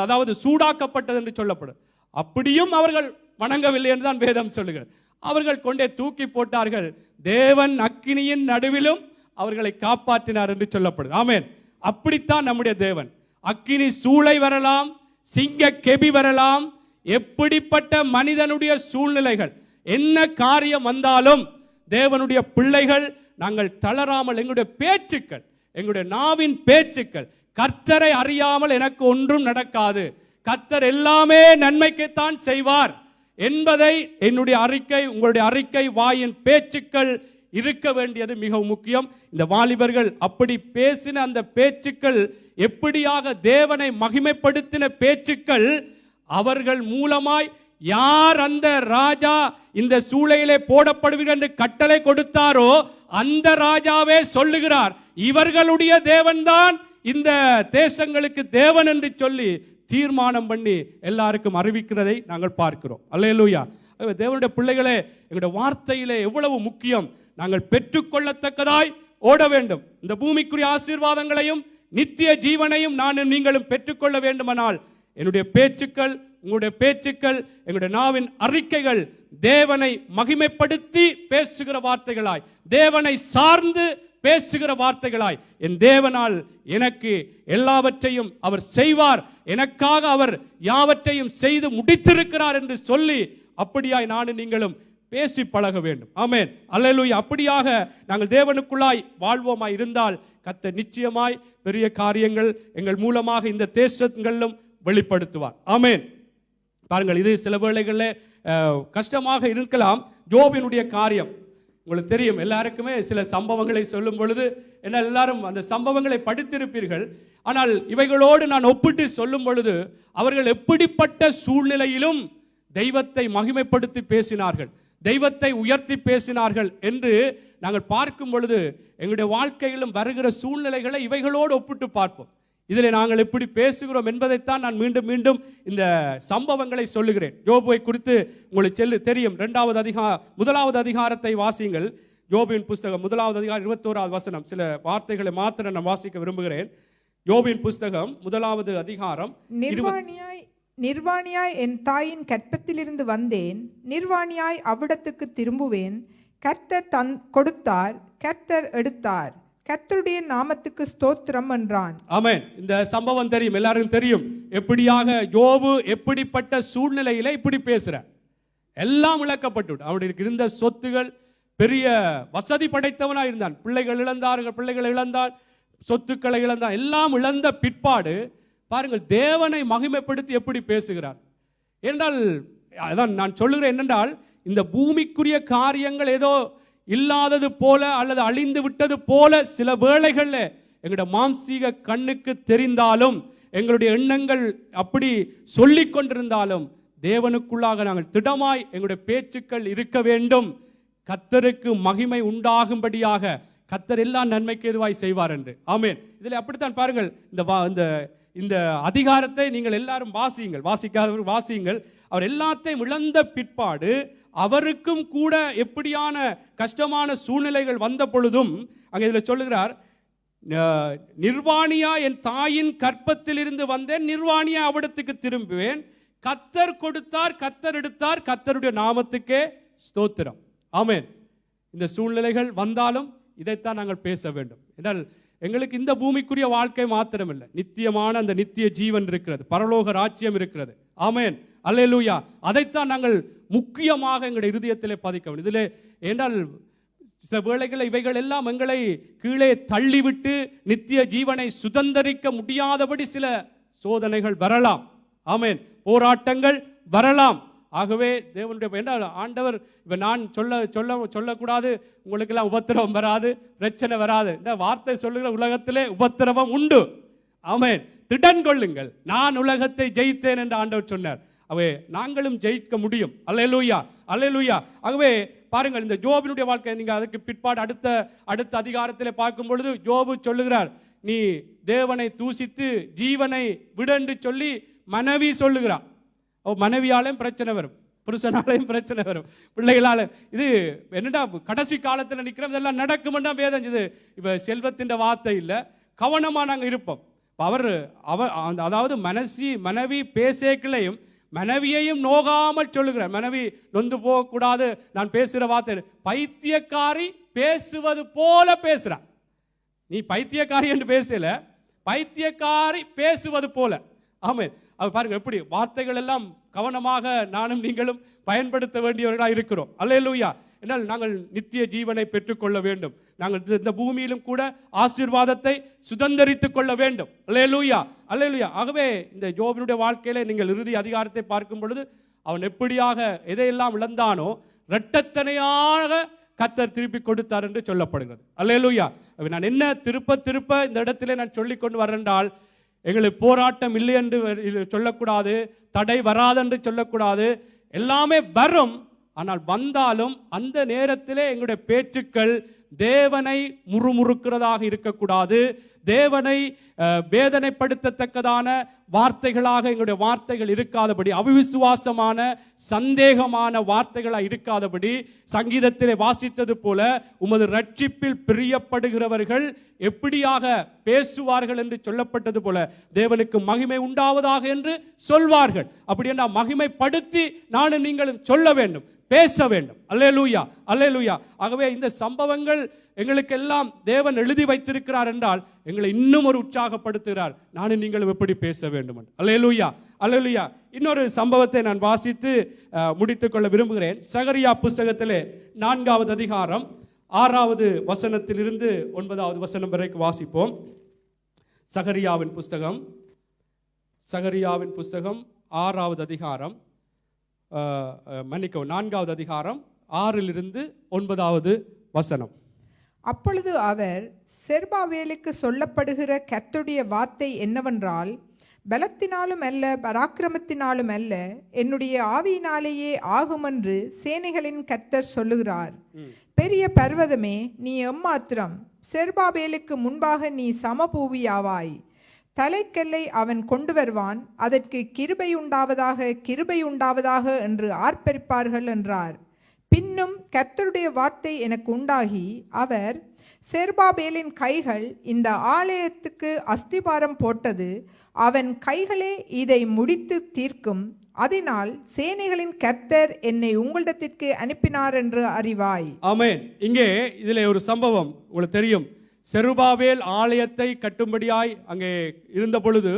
அதாவது சூடாக்கப்பட்டது என்று சொல்லப்படும். அப்படியும் அவர்கள் வணங்கவில்லை என்றுதான் வேதம் சொல்லுகிறது. அவர்கள் கொண்டே தூக்கி போட்டார்கள். தேவன் அக்கினியின் நடுவிலும் அவர்களை காப்பாற்றினார் என்று சொல்லப்படுது. ஆமென். அப்படித்தான் நம்முடைய தேவன். அக்கினி சூளை வரலாம், சிங்க கெபி வரலாம், எப்படிப்பட்ட மனிதனுடைய சூழ்நிலைகள் என்ன காரியம் வந்தாலும் தேவனுடைய பிள்ளைகள் நாங்கள் தளராமல், எங்களுடைய பேச்சுக்கள், எங்களுடைய நாவின் பேச்சுக்கள், கர்த்தரை அறியாமல் எனக்கு ஒன்றும் நடக்காது, கர்த்தர் எல்லாமே நன்மைக்குத்தான் செய்வார் என்பதை என்னுடைய அறிக்கை, உங்களுடைய அறிக்கை, வாயின் பேச்சுக்கள் இருக்க வேண்டியது மிகவும் முக்கியம். இந்த வாலிபர்கள் அப்படி பேசின அந்த பேச்சுக்கள் எப்படியாக தேவனை மகிமைப்படுத்தின பேச்சுக்கள், அவர்கள் மூலமாய் யார் அந்த ராஜா இந்த சூளையிலே போடப்படுவீர்கள் என்று கட்டளை கொடுத்தாரோ அந்த ராஜாவே சொல்லுகிறார், இவர்களுடைய தேவன்தான் இந்த தேசங்களுக்கு தேவன் என்று சொல்லி தீர்மானம் பண்ணி எல்லாருக்கும் அறிவிக்கிறதை நாங்கள் பார்க்கிறோம். அல்லேலூயா. தேவனுடைய பிள்ளைகளே, எங்களுடைய வார்த்தையிலே எவ்வளவு முக்கியம். நாங்கள் பெற்றுக்கொள்ளத்தக்கதாய் ஓட வேண்டும். இந்த பூமிக்குரிய ஆசீர்வாதங்களையும் நித்திய ஜீவனையும் நானும் நீங்களும் பெற்றுக்கொள்ள வேண்டுமானால் என்னுடைய பேச்சுக்கள், உங்களுடைய பேச்சுக்கள், எங்களுடைய நாவின் அறிக்கைகள் தேவனை மகிமைப்படுத்தி பேசுகிற வார்த்தைகளாய், தேவனை சார்ந்து பேசுகிற வார்த்தைகளாய், என் தேவனால் எனக்கு எல்லாவற்றையும் அவர் செய்வார், எனக்காக அவர் யாவற்றையும் செய்து முடித்திருக்கிறார் என்று சொல்லி அப்படியாய் நானும் நீங்களும் பேசி பழக வேண்டும். ஆமென். அல்லேலூயா. அப்படியாக நாங்கள் தேவனுக்குள்ளாய் வாழ்வோமாய் இருந்தால் கர்த்தர் நிச்சயமாய் பெரிய காரியங்கள் எங்கள் மூலமாக இந்த தேசங்களிலும் வெளிப்படுத்துவார். ஆமென். பாருங்கள், இது சில வேளைகளில் கஷ்டமாக இருக்கலாம். யோபினுடைய காரியம் உங்களுக்கு தெரியும். எல்லாருக்குமே சில சம்பவங்களை சொல்லும் பொழுது என்ன, எல்லாரும் அந்த சம்பவங்களை படித்திருப்பீர்கள். ஆனால் இவைகளோடு நான் ஒப்பிட்டு சொல்லும் பொழுது அவர்கள் எப்படிப்பட்ட சூழ்நிலையிலும் தெய்வத்தை மகிமைப்படுத்தி பேசினார்கள், தெய்வத்தை உயர்த்தி பேசினார்கள் என்று நாங்கள் பார்க்கும் பொழுது எங்களுடைய வாழ்க்கையிலும் வருகிற சூழ்நிலைகளை இவைகளோடு ஒப்பிட்டு பார்ப்போம். இதில் நாங்கள் எப்படி பேசுகிறோம் என்பதைத்தான் நான் மீண்டும் மீண்டும் இந்த சம்பவங்களை சொல்லுகிறேன். யோபுவை குறித்து உங்களுக்கு தெரியும். முதலாவது அதிகாரத்தை வாசியுங்கள். யோபுவின் புஸ்தகம் 1வது அதிகாரம் 21வது வசனம். சில வார்த்தைகளை மாத்திரம் நான் வாசிக்க விரும்புகிறேன். யோபுவின் புஸ்தகம் 1வது அதிகாரம். நிர்வாணியாய் என் தாயின் கற்பத்திலிருந்து வந்தேன், நிர்வாணியாய் அவ்விடத்துக்கு திரும்புவேன். கர்த்தர் கொடுத்தார், கர்த்தர் எடுத்தார், கர்த்தருடைய நாமத்துக்கு ஸ்தோத்திரம் என்றான். ஆமென். இந்த சம்பவம் தெரியும், எல்லாருக்கும் தெரியும். எப்படியாக யோபு எப்படிப்பட்ட சூழ்நிலையில இப்படி பேசுறார். எல்லாம் இழக்கப்பட்டு அவனுக்கு இருந்த சொத்துகள், பெரிய வசதி படைத்தவனா இருந்தான். பிள்ளைகள் இழந்தார், சொத்துக்களை இழந்தான். எல்லாம் இழந்த பிற்பாடு பாருங்கள் தேவனை மகிமைப்படுத்தி எப்படி பேசுகிறார் என்றால், அதான் நான் சொல்லுகிறேன். என்னென்றால், இந்த பூமிக்குரிய காரியங்கள் ஏதோ இல்லாதது போல அல்லது அழிந்து விட்டது போல சில வேளைகளில் எங்களுடைய மாம்சீக கண்ணுக்கு தெரிந்தாலும், எங்களுடைய எண்ணங்கள் அப்படி சொல்லிக் கொண்டிருந்தாலும், தேவனுக்குள்ளாக நாங்கள் திடமாய் எங்களுடைய பேச்சுக்கள் இருக்க வேண்டும். கர்த்தருக்கு மகிமை உண்டாகும்படியாக கர்த்தர் எல்லாம் நன்மைக்கு எதுவாய் செய்வார் என்று. ஆமென். இதில் அப்படித்தான் பாருங்கள். இந்த அதிகாரத்தை நீங்கள் எல்லாரும் வாசிக்காதவர் வாசியுங்கள். அவர் எல்லாத்தையும் இழந்த பிற்பாடு அவருக்கும் கூட எப்படியான கஷ்டமான சூழ்நிலைகள் வந்த பொழுதும் அங்கே இதில் சொல்லுகிறார், நிர்வாணியா என் தாயின் கற்பத்திலிருந்து வந்தேன், நிர்வாணியா அவ்விடத்துக்கு திரும்புவேன். கர்த்தர் கொடுத்தார், கர்த்தர் எடுத்தார், கர்த்தருடைய நாமத்துக்கே ஸ்தோத்திரம். ஆமென். இந்த சூழ்நிலைகள் வந்தாலும் இதைத்தான் நாங்கள் பேச வேண்டும். என்றால் எங்களுக்கு இந்த பூமிக்குரிய வாழ்க்கை மாத்திரமில்லை, நித்தியமான அந்த நித்திய ஜீவன் இருக்கிறது, பரலோக ராஜ்யம் இருக்கிறது. ஆமென். அல்லேலூயா. அதைத்தான் நாங்கள் முக்கியமாக எங்களுடைய இருதயத்திலே பதிக்க வேண்டும். இதிலே என்றால் சில வேளைகளில் இவைகள் எல்லாம் எங்களை கீழே தள்ளிவிட்டு நித்திய ஜீவனை சுதந்தரிக்க முடியாதபடி சில சோதனைகள் வரலாம். ஆமென். போராட்டங்கள் வரலாம். ஆகவே தேவனுடைய என்றால் ஆண்டவர் இப்போ நான் சொல்லக்கூடாது, உங்களுக்கெல்லாம் உபத்திரவம் வராது, பிரச்சனை வராது. இந்த வார்த்தை சொல்லுகிற உலகத்திலே உபத்திரவம் உண்டு. ஆமென். திடன் கொள்ளுங்கள், நான் உலகத்தை ஜெயித்தேன் என்று ஆண்டவர் சொன்னார். அவே நாங்களும் ஜெயிக்க முடியும். அல்லேலூயா, அல்லேலூயா. ஆகவே பாருங்கள், இந்த யோபுவினுடைய வாழ்க்கை நீங்கள் அதுக்கு பிற்பாடு அடுத்த அதிகாரத்திலே பார்க்கும் பொழுது யோபு சொல்லுகிறார், நீ தேவனை தூசித்து ஜீவனை விடென்று சொல்லி மனைவி சொல்லுகிறார். மனைவியாலையும் பிரச்சனை வரும், புருஷனாலையும் பிரச்சனை வரும், பிள்ளைகளால. இது என்னடா கடைசி காலத்தில் நிற்கிறோம், இதெல்லாம் நடக்கும்னா வேதம். இது இப்போ செல்வத்தின் வார்த்தை இல்லை, கவனமாக நாங்கள் இருப்போம். அதாவது மனைவி பேசக்களையும் மனைவியையும் நோகாமல் சொல்லுகிறார். மனைவி நொந்து போகக்கூடாது. நான் பேசுகிற வார்த்தை, பைத்தியக்காரி பேசுவது போல பேசுகிறான். நீ பைத்தியக்காரி என்று பேசல, பைத்தியக்காரி பேசுவது போல. ஆமென். அது பாருங்க எப்படி வார்த்தைகள் எல்லாம் கவனமாக நானும் நீங்களும் பயன்படுத்த வேண்டியவர்களாக இருக்கிறோம். அல்லேலூயா. என்றால் நாங்கள் நித்திய ஜீவனை பெற்றுக்கொள்ள வேண்டும். நாங்கள் இந்த பூமியிலும் கூட ஆசீர்வாதத்தை சுதந்தரித்துக் கொள்ள வேண்டும். அல்லேலூயா, அல்லேலூயா. ஆகவே இந்த யோபுவினுடைய வாழ்க்கையில நீங்கள் இறுதி அதிகாரத்தை பார்க்கும் பொழுது அவன் எப்படியாக எதையெல்லாம் இழந்தானோ இரட்டத்தனையாக கர்த்தர் திருப்பி கொடுத்தார் என்று சொல்லப்படுகிறது. அல்லேலூயா. நான் என்ன திருப்ப இந்த இடத்திலே நான் சொல்லிக் கொண்டு வரேன்றால், எங்களுக்கு போராட்டம் இல்லை என்று சொல்லக்கூடாது, தடை வராது என்று சொல்லக்கூடாது. எல்லாமே வரும். ஆனால் வந்தாலும் அந்த நேரத்திலே எங்களுடைய பேச்சுக்கள் தேவனை முறுமுறுக்கிறதாக இருக்கக்கூடாது. தேவனை வேதனைப்படுத்தத்தக்கதான வார்த்தைகளாக எங்களுடைய வார்த்தைகள் இருக்காதபடி, அவிசுவாசமான சந்தேகமான வார்த்தைகளாக இருக்காதபடி, சங்கீதத்திலே வாசித்தது போல உமது ரட்சிப்பில் பிரியப்படுகிறவர்கள் எப்படியாக பேசுவார்கள் என்று சொல்லப்பட்டது போல தேவனுக்கு மகிமை உண்டாவதாக என்று சொல்வார்கள். அப்படி என்றால் மகிமைப்படுத்தி நானும் நீங்களும் சொல்ல வேண்டும், பேச வேண்டும். அல்லேலூயா, அல்லேலூயா. ஆகவே இந்த சம்பவங்கள் எங்களுக்கெல்லாம் தேவன் எழுதி வைத்திருக்கிறார் என்றால் எங்களை இன்னும் ஒரு உற்சாகப்படுத்துகிறார், நானும் நீங்களும் எப்படி பேச வேண்டும். அல்லேலூயா, அல்லேலூயா. இன்னொரு சம்பவத்தை நான் வாசித்து முடித்துக்கொள்ள விரும்புகிறேன். சகரியா புஸ்தகத்திலே 4வது அதிகாரம் 6வது வசனத்திலிருந்து 9வது வசனம் வரைக்கும் வாசிப்போம். சகரியாவின் புஸ்தகம் 6வது அதிகாரம், மன்னிக்கவும் 4வது அதிகாரம் 6லிருந்து 9வது வசனம். அப்பொழுது அவர், செருபாபேலுக்கு சொல்லப்படுகிற கர்த்தருடைய வார்த்தை என்னவென்றால், பலத்தினாலும் அல்ல பராக்கிரமத்தினாலும் அல்ல, என்னுடைய ஆவியினாலேயே ஆகுமென்று சேனைகளின் கர்த்தர் சொல்லுகிறார். பெரிய பர்வதமே, நீ எம்மாத்திரம்? செருபாபேலுக்கு முன்பாக நீ சமபூவியாவாய். தலைக்கல்லை அவன் கொண்டு வருவான், அதற்கு கிருபை உண்டாவதாக, கிருபை உண்டாவதாக என்று ஆர்ப்பரிப்பார்கள் என்றார். பின்னும் கர்த்தருடைய வார்த்தை எனக்கு உண்டாகி, அவர், செருபாபேலின் கைகள் இந்த ஆலயத்துக்கு அஸ்திபாரம் போட்டது, அவன் கைகளே இதை முடித்து தீர்க்கும். அதனால் சேனைகளின் கர்த்தர் என்னை உங்களிடத்திற்கு அனுப்பினார் என்று அறிவாய். ஆமென். இங்கே இதிலே ஒரு சம்பவம் உங்களுக்கு தெரியும். செருபாபேல் ஆலயத்தை கட்டும்படியாய் அங்கே இருந்த பொழுது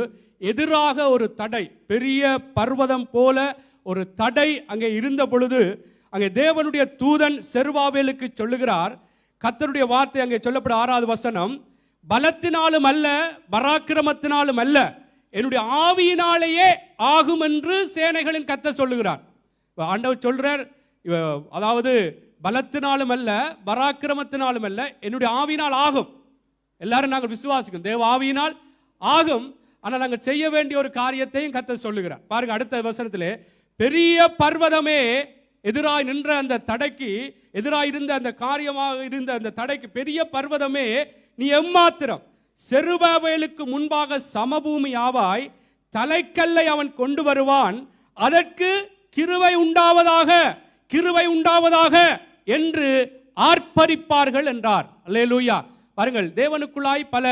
எதிராக ஒரு தடை, பெரிய பர்வதம் போல ஒரு தடை அங்கே இருந்த பொழுது அங்கே தேவனுடைய தூதன் செருபாபேலுக்கு சொல்லுகிறார். கர்த்தருடைய வார்த்தை அங்கே சொல்லப்பட 6வது வசனம், பலத்தினாலும் அல்ல பராக்கிரமத்தினாலும் அல்ல, என்னுடைய ஆவியினாலேயே ஆகும் என்று சேனைகளின் கர்த்தர் சொல்லுகிறார். ஆண்டவர் சொல்றார், அதாவது பலத்தினாலும் அல்ல பராக்கிரமத்தினாலும் அல்ல, என்னுடைய ஆவியினால் ஆகும். எல்லாரும் நாங்கள் விசுவாசிக்கும், தேவ ஆவியினால் ஆகும். ஆனால் நாங்கள் செய்ய வேண்டிய ஒரு காரியத்தையும் கர்த்தர் சொல்லுகிறார். பாருங்க, அடுத்த வசனத்திலே, பெரிய பர்வதமே, எதிராய் நின்ற அந்த தடைக்கு, எதிராய் இருந்த அந்த காரியமாக இருந்த அந்த தடைக்கு, பெரிய பர்வதமே நீ எம்மாத்திரம், செருபாபேலுக்கு முன்பாக சமபூமி ஆவாய், தலைக்கல்லை அவன் கொண்டு வருவான், அதற்கு கிருபை உண்டாவதாக, கிருபை உண்டாவதாக என்று ஆர்ப்பரிப்பார்கள் என்றார். அல்லேலூயா. பாருங்கள், தேவனுக்குள்ளாய் பல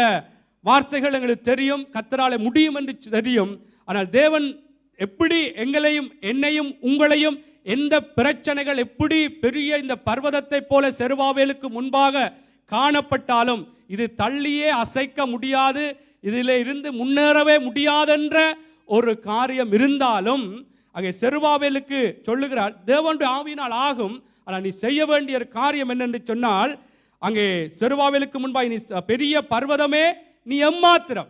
வார்த்தைகள் எங்களுக்கு தெரியும், கர்த்தராலே முடியும் என்று தெரியும். ஆனால் தேவன் எப்படி எங்களையும் என்னையும் உங்களையும், எந்த பிரச்சனைகள் எப்படி பெரிய இந்த பர்வதத்தை போல செருபாபேலுக்கு முன்பாக காணப்பட்டாலும் இது தள்ளியே அசைக்க முடியாது, இதில் இருந்து முன்னேறவே முடியாதென்ற ஒரு காரியம் இருந்தாலும் அங்கே செருபாபேலுக்கு சொல்லுகிறார், தேவனுடைய ஆவியினால் ஆகும். ஆனால் நீ செய்ய வேண்டிய காரியம் என்னென்று சொன்னால், அங்கே செருபாபேலுக்கு முன்பாக நீ பெரிய பர்வதமே நீ எம்மாத்திரம்,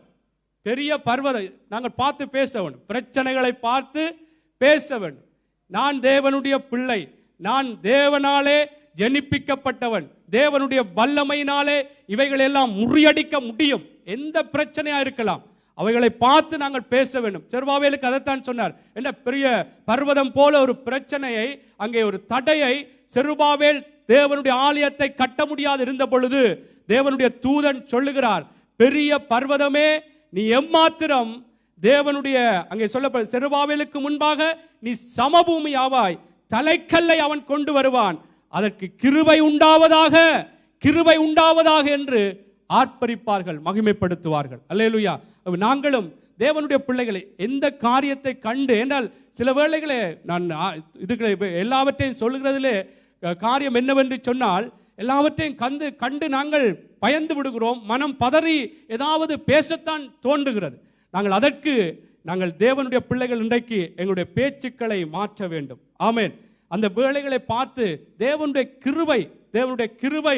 பெரிய பர்வதம் நாங்கள் பார்த்து பேச வேண்டும், பிரச்சனைகளை பார்த்து பேச வேண்டும். நான் தேவனுடைய பிள்ளை, நான் தேவனாலே ஜனிப்பிக்கப்பட்டவன், தேவனுடைய வல்லமையினாலே இவைகள் எல்லாம் முறியடிக்க முடியும். எந்த பிரச்சனையா இருக்கலாம், அவைகளை பார்த்து நாங்கள் பேச வேண்டும். செருபாபேலுக்கு அதைத்தான் சொன்னார். என்ன பெரிய பர்வதம் போல ஒரு பிரச்சனையை, அங்கே ஒரு தடையை, செருபாபேல் தேவனுடைய ஆலயத்தை கட்ட முடியாது இருந்த பொழுது தேவனுடைய தூதன் சொல்லுகிறார், பெரிய பர்வதமே நீ எம்மாத்திரம், தேவனுடைய அங்கே சொல்லப்பட்ட செருபாபேலுக்கு முன்பாக நீ சமபூமி ஆவாய், தலைக்கல்லை அவன் கொண்டு வருவான், அதற்கு கிருபை உண்டாவதாக, கிருபை உண்டாவதாக என்று ஆர்ப்பரிப்பார்கள், மகிமைப்படுத்துவார்கள். அல்லேலூயா. நாங்களும் தேவனுடைய பிள்ளைகளை எந்த காரியத்தை கண்டு, என்றால் சில வேளைகளே நான் இதுகளை எல்லாவற்றையும் சொல்லுகிறதிலே காரியம் என்னவென்று சொன்னால், எல்லாவற்றையும் கண்டு நாங்கள் பயந்து விடுகிறோம், மனம் பதறி ஏதாவது பேசத்தான் தோன்றுகிறது. நாங்கள் தேவனுடைய பிள்ளைகள் இன்றைக்கு எங்களுடைய பேச்சுக்களை மாற்ற வேண்டும். ஆமென். அந்த வேளைகளை பார்த்து தேவனுடைய கிருபை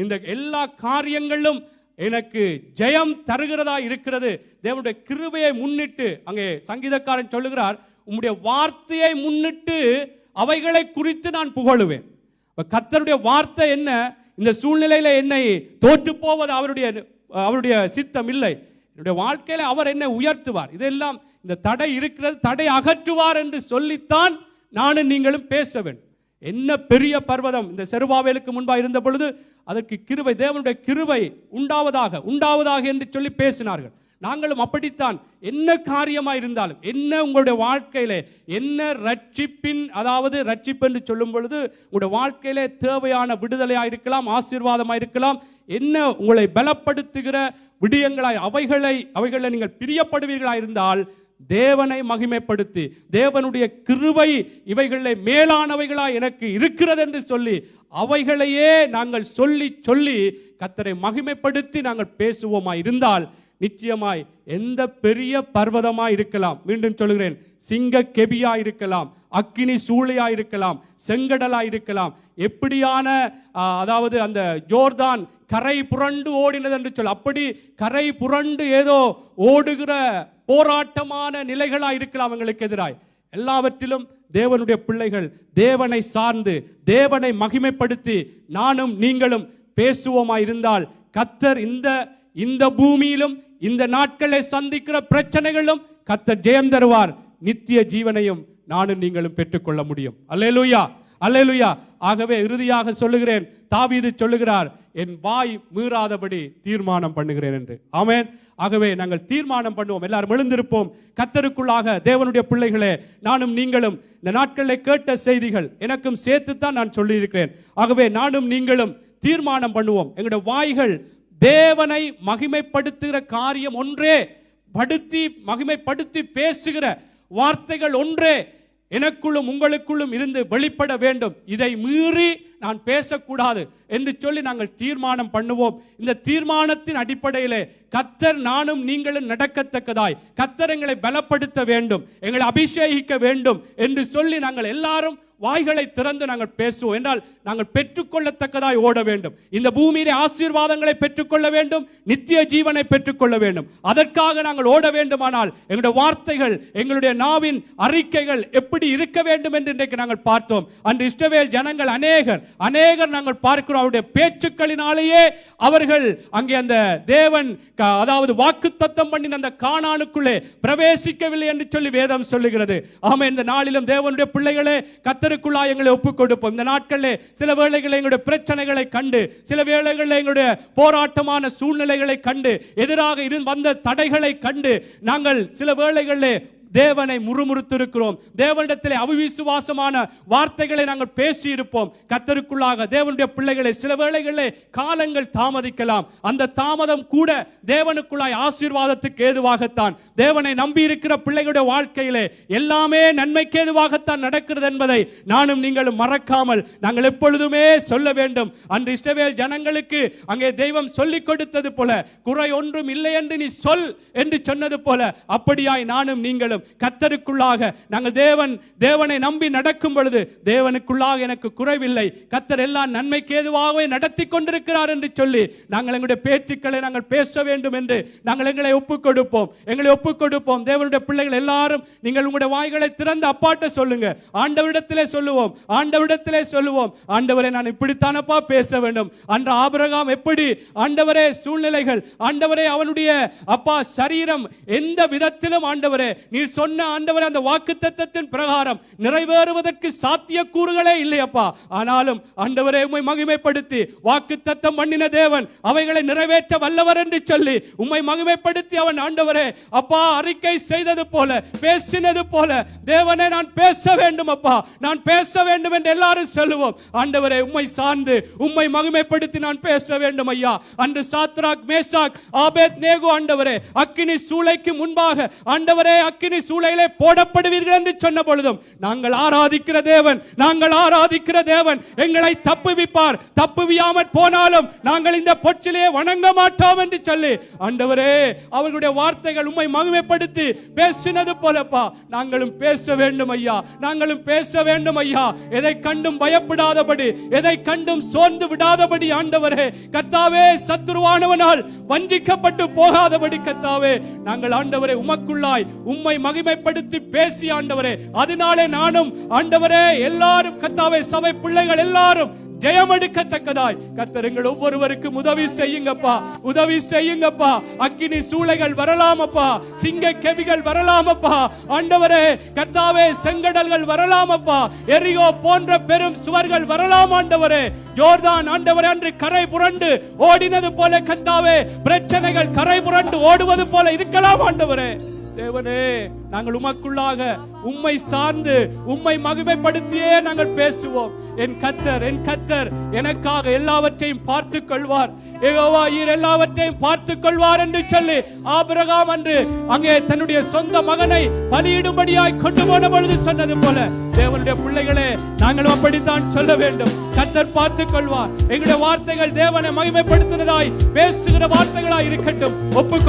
இந்த எல்லா காரியங்களிலும் எனக்கு ஜெயம் தருகிறதா இருக்கிறது. தேவனுடைய கிருபையை முன்னிட்டு அங்கே சங்கீதக்காரன் சொல்லுகிறார், உம்முடைய வார்த்தையை முன்னிட்டு அவைகளை குறித்து நான் புகழுவேன். கர்த்தருடைய வார்த்தை என்ன, இந்த சூழ்நிலையில என்னை தோற்று போவது அவருடைய சித்தம் இல்லை. என்னுடைய வாழ்க்கையில அவர் என்னை உயர்த்துவார், இதெல்லாம் இந்த தடை இருக்கிறது, தடை அகற்றுவார் என்று சொல்லித்தான் நானும் நீங்களும் பேச வேண்டும். என்ன பெரிய பர்வதம் இந்த செருபாபேலுக்கு முன்பாக இருந்த பொழுது அதற்கு கிருபை, தேவனுடைய கிருபை உண்டாவதாக என்று சொல்லி பேசினார்கள். நாங்களும் அப்படித்தான், என்ன காரியமாக இருந்தாலும், என்ன உங்களுடைய வாழ்க்கையிலே என்ன ரட்சிப்பின், அதாவது ரட்சிப்பு என்று சொல்லும் பொழுது உங்களுடைய வாழ்க்கையிலே தேவையான விடுதலையாக இருக்கலாம், ஆசீர்வாதமாக இருக்கலாம், என்ன உங்களை பலப்படுத்துகிற விடயங்களாய் அவைகளை நீங்கள் பிரியப்படுவீர்களாக இருந்தால் தேவனை மகிமைப்படுத்தி, தேவனுடைய கிருபை இவைகளை மேலானவைகளாய் எனக்கு இருக்கிறது என்று சொல்லி அவைகளையே நாங்கள் சொல்லி கர்த்தரை மகிமைப்படுத்தி நாங்கள் பேசுவோமாய் இருந்தால் நிச்சயமாய் எந்த பெரிய பர்வதமாய் இருக்கலாம், மீண்டும் சொல்கிறேன், சிங்க கெபியா இருக்கலாம், அக்கினி சூளையா இருக்கலாம், செங்கடலா இருக்கலாம், எப்படியான அதாவது அந்த ஜோர்தான் கரை புரண்டு ஓடினது என்று சொல்ல, அப்படி கரை புரண்டு ஏதோ ஓடுகிற போராட்டமான நிலைகளா இருக்கலாம் எங்களுக்கு எதிராய். எல்லாவற்றிலும் தேவனுடைய பிள்ளைகள் தேவனை சார்ந்து தேவனை மகிமைப்படுத்தி நானும் நீங்களும் பேசுவோமாய் இருந்தால் கர்த்தர் இந்த பூமியிலும் இந்த நாட்களை சந்திக்கிற பிரச்சனைகளும் கர்த்தர் ஜெயம் தருவார். நித்திய ஜீவனையும் நானும் நீங்களும் பெற்றுக்கொள்ள முடியும். அல்லேலூயா, அல்லேலூயா. ஆகவே இறுதியாக சொல்லுகிறேன், தாவீது சொல்லுகிறார், என் வாய் மீறாதபடி தீர்மானம் பண்ணுகிறேன் என்று. ஆமென். ஆகவே நாங்கள் தீர்மானம் பண்ணுவோம், எல்லாரும் எழுந்திருப்போம். கர்த்தருக்குள்ளாக தேவனுடைய பிள்ளைகளே, நானும் நீங்களும் இந்த நாட்களில் கேட்ட செய்திகள் எனக்கும் சேர்த்துத்தான் நான் சொல்லியிருக்கிறேன். ஆகவே நானும் நீங்களும் தீர்மானம் பண்ணுவோம். எங்களுடைய வாய்கள் தேவனை மகிமைப்படுத்துகிற காரியம் ஒன்றே, மகிமைப்படுத்தி பேசுகிற வார்த்தைகள் ஒன்றே எனக்குள்ளும் உங்களுக்குள்ளும் இருந்து வெளிப்பட வேண்டும். இதை மீறி நான் பேசக்கூடாது என்று சொல்லி நாங்கள் தீர்மானம் பண்ணுவோம். இந்த தீர்மானத்தின் அடிப்படையிலே கர்த்தர் நானும் நீங்களும் நடக்கத்தக்கதாய் கர்த்தர் எங்களை பலப்படுத்த வேண்டும், எங்களை அபிஷேகிக்க வேண்டும் என்று சொல்லி நாங்கள் எல்லாரும் வாய்களை திறந்து நாங்கள் பேசுவோம். என்றால் நாங்கள் பெற்றுக்கொள்ளத்தக்கதாய் ஓட வேண்டும். இந்த பூமியிலே ஆசீர்வாதங்களை பெற்றுக்கொள்ள வேண்டும், நித்திய ஜீவனை பெற்றுக்கொள்ள வேண்டும். அதற்காக நாங்கள் ஓட வேண்டுமானால் எங்களுடைய வார்த்தைகள், எங்களுடைய நாவின் அறிக்கைகள் எப்படி இருக்க வேண்டும் என்று இன்றைக்கு நாங்கள் பார்த்தோம். அன்று இஸ்ரவேல் ஜனங்கள் அநேகர் நாங்கள் பார்க்கிறோம், அவருடைய பேச்சுக்களினாலேயே அவர்கள் அங்கே அந்த தேவன் அதாவது வாக்குத்தத்தம் பண்ணின அந்த கானானுக்குள்ளே பிரவேசிக்கவில்லை என்று சொல்லி வேதம் சொல்லுகிறது. ஆமென். இந்த நாளிலும் தேவனுடைய பிள்ளைகளே, கர்த்தருக்குள்ளாய் எங்களை ஒப்புக் கொடுப்போம். இந்த நாட்களிலே சில வேளைகளில் எங்களுடைய பிரச்சனைகளை கண்டு, சில வேளைகளில் எங்களுடைய போராட்டமான சூழ்நிலைகளை கண்டு, எதிராக வந்த தடைகளை கண்டு நாங்கள் சில வேளைகளிலே தேவனை முறுமுறுத்திருக்கிறோம். தேவனிடத்திலே அவிசுவாசமான வார்த்தைகளை நாங்கள் பேசி இருப்போம். கர்த்தருக்குள்ளாக தேவனுடைய பிள்ளைகளை சில வேளைகளிலே காலங்கள் தாமதிக்கலாம். அந்த தாமதம் கூட தேவனுக்குள்ளாய் ஆசீர்வாதத்துக்கு ஏதுவாகத்தான். தேவனை நம்பி இருக்கிற பிள்ளைகளுடைய வாழ்க்கையிலே எல்லாமே நன்மைக்கு ஏதுவாகத்தான் நடக்கிறது என்பதை நானும் நீங்களும் மறக்காமல் நாங்கள் எப்பொழுதுமே சொல்ல வேண்டும். அன்று இஸ்ரவேல் ஜனங்களுக்கு அங்கே தெய்வம் சொல்லிக் கொடுத்தது போல, குறை ஒன்றும் இல்லை என்று நீ சொல் என்று சொன்னது போல, அப்படியாய் நானும் நீங்களும் கர்த்தருக்குள்ளாக நாங்கள் தேவனை நம்பி நடக்கும் பொழுது, தேவனுக்குள்ளாக எனக்கு குறைவில்லை, கர்த்தர் எல்லாம் நன்மைக்கு ஏதுவாகவே நடத்தி கொண்டிருக்கிறார் என்று சொல்லி நாங்கள் எங்களுடைய பேச்சுக்களை நாங்கள் பேச வேண்டும் என்று நாங்கள் எங்களை ஒப்புக் கொடுப்போம். தேவனுடைய பிள்ளைகள் எல்லாரும் நீங்கள் உங்களுடைய வாய்களை திறந்து அப்பாட்ட சொல்லுங்க. ஆண்டவரிடத்திலே சொல்லுவோம், ஆண்டவரே நான் இப்படித்தானப்பா பேச வேண்டும். அன்று ஆபிரகாம் எப்படி ஆண்டவரே சூழ்நிலைகள், ஆண்டவரே அவனுடைய அப்பா சரீரம் எந்த விதத்திலும் ஆண்டவரே நீ சொன்ன ஆண்டவரே அந்த வாக்குத்தத்தத்தின் பிரகாரம் நிறைவேறுவதற்கு சாத்தியக்கூறுகளே இல்லையப்பா. ஆனாலும் ஆண்டவரே உம்மை மகிமைப்படுத்தி வாக்குத்தத்தம் பண்ணின தேவன் அவைகளை நிறைவேற்ற வல்லவர் என்று சொல்லி உம்மை மகிமைப்படுத்தி அவன் ஆண்டவரே அப்பா அறிக்கை செய்தது போல, பேசினது போல, தேவனே நான் பேச வேண்டும் அப்பா, நான் பேச வேண்டும் என்று எல்லாரும் சொல்லுவோம். ஆண்டவரே உம்மை சார்ந்து உம்மை மகிமைப்படுத்தி நான் பேச வேண்டும் ஐயா. அன்று சாத்ராக், மேஷாக், ஆபேத்நேகோ ஆண்டவரே அக்கினி சூளைக்கு முன்பாக ஆண்டவரே அக்கினி சூளையிலே போடப்படுவீர்கள் என்று சொன்ன பொழுதும் நாங்கள் ஆராதிக்கிற தேவன் எங்களை தப்புவிப்பார். தப்புவியாமற் போனாலும் நாங்கள் இந்த பொச்சிலே வணங்க மாட்டோம் என்று சொல்லி ஆண்டவரே அவர்களுடைய வார்த்தைகள் உம்மை மகிமைப்படுத்தி பேசினது போலப்பா நாங்களும் பேச வேண்டும் ஐயா. எதை கண்டும் பயப்படாதபடி, எதை கண்டும் சோர்ந்து விடாதபடி ஆண்டவரே கர்த்தாவே சத்துருவானவனால் வஞ்சிக்கப்பட்டு போகாதபடி கர்த்தாவே நாங்கள் ஆண்டவரே உமக்குள்ளாய் உம்மை மகிமைப்படுத்தி பேசி ஆண்டவரே, அதனாலே நானும் ஆண்டவரே எல்லாரும் கர்த்தாவே சபை பிள்ளைகள் எல்லாரும் ஜெயமெடுக்கத்தக்கதாய் கர்த்தர் எங்கள் ஒவ்வொருவருக்கும் உதவி செய்யுங்கப்பா. அக்கினி சூளைகள் வரலாமப்பா, சிங்க கெவிகள் வரலாமப்பா ஆண்டவரே கர்த்தாவே, செங்கடல்கள் வரலாமப்பா, எரிகோ போன்ற பெரும் சுவர்கள் வரலாம் ஆண்டவரே. யோர்தான் ஆண்டவரே அன்று கரை புரண்டு ஓடினது போல கர்த்தாவே பிரச்சனைகள் கரை புரண்டு ஓடுவது போல இருக்கலாம் ஆண்டவரே. தேவனே நாங்கள் உமக்குள்ளாக உம்மை சார்ந்து உம்மை மகிமைப்படுத்தியே நாங்கள் பேசுவோம். என் கர்த்தர் எனக்காக எல்லாவற்றையும் பார்த்துக் கொள்வார், யெகோவா ஈர் எல்லாவற்றையும் பார்த்துக் கொள்வார் என்று சொல்லி ஆபிரகாம் அன்று அங்கே தன்னுடைய சொந்த மகனை பலியிடும்படியாய் கொண்டு போன பொழுது சொன்னது போல தேவனுடைய பிள்ளைகளே நாங்களும் அப்படித்தான் சொல்ல வேண்டும். கர்த்தர் பார்த்துக் கொள்வார். எங்களுடைய வார்த்தைகள் தேவனை மகிமைப்படுத்தினதாய் பேசுகிற வார்த்தைகளாய் இருக்கட்டும். ஒப்புக்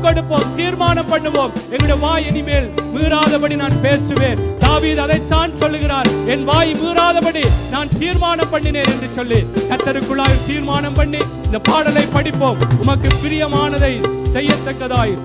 கொடுப்போம், தீர்மானம் பண்ணுவோம். எங்களுடைய வாய் இனிமேல் மீறாதபடி நான் பேசுவேன். தாவீது அதைத்தான் சொல்லுகிறார், என் வாய் மீறாதபடி நான் தீர்மானம் பண்ணினேன் என்று சொல்லி கர்த்தருக்குள்ளாய் தீர்மானம் பண்ணி இந்த பாடலை படிப்போம். உமக்கு பிரியமானதை செய்யத்தக்கதாய்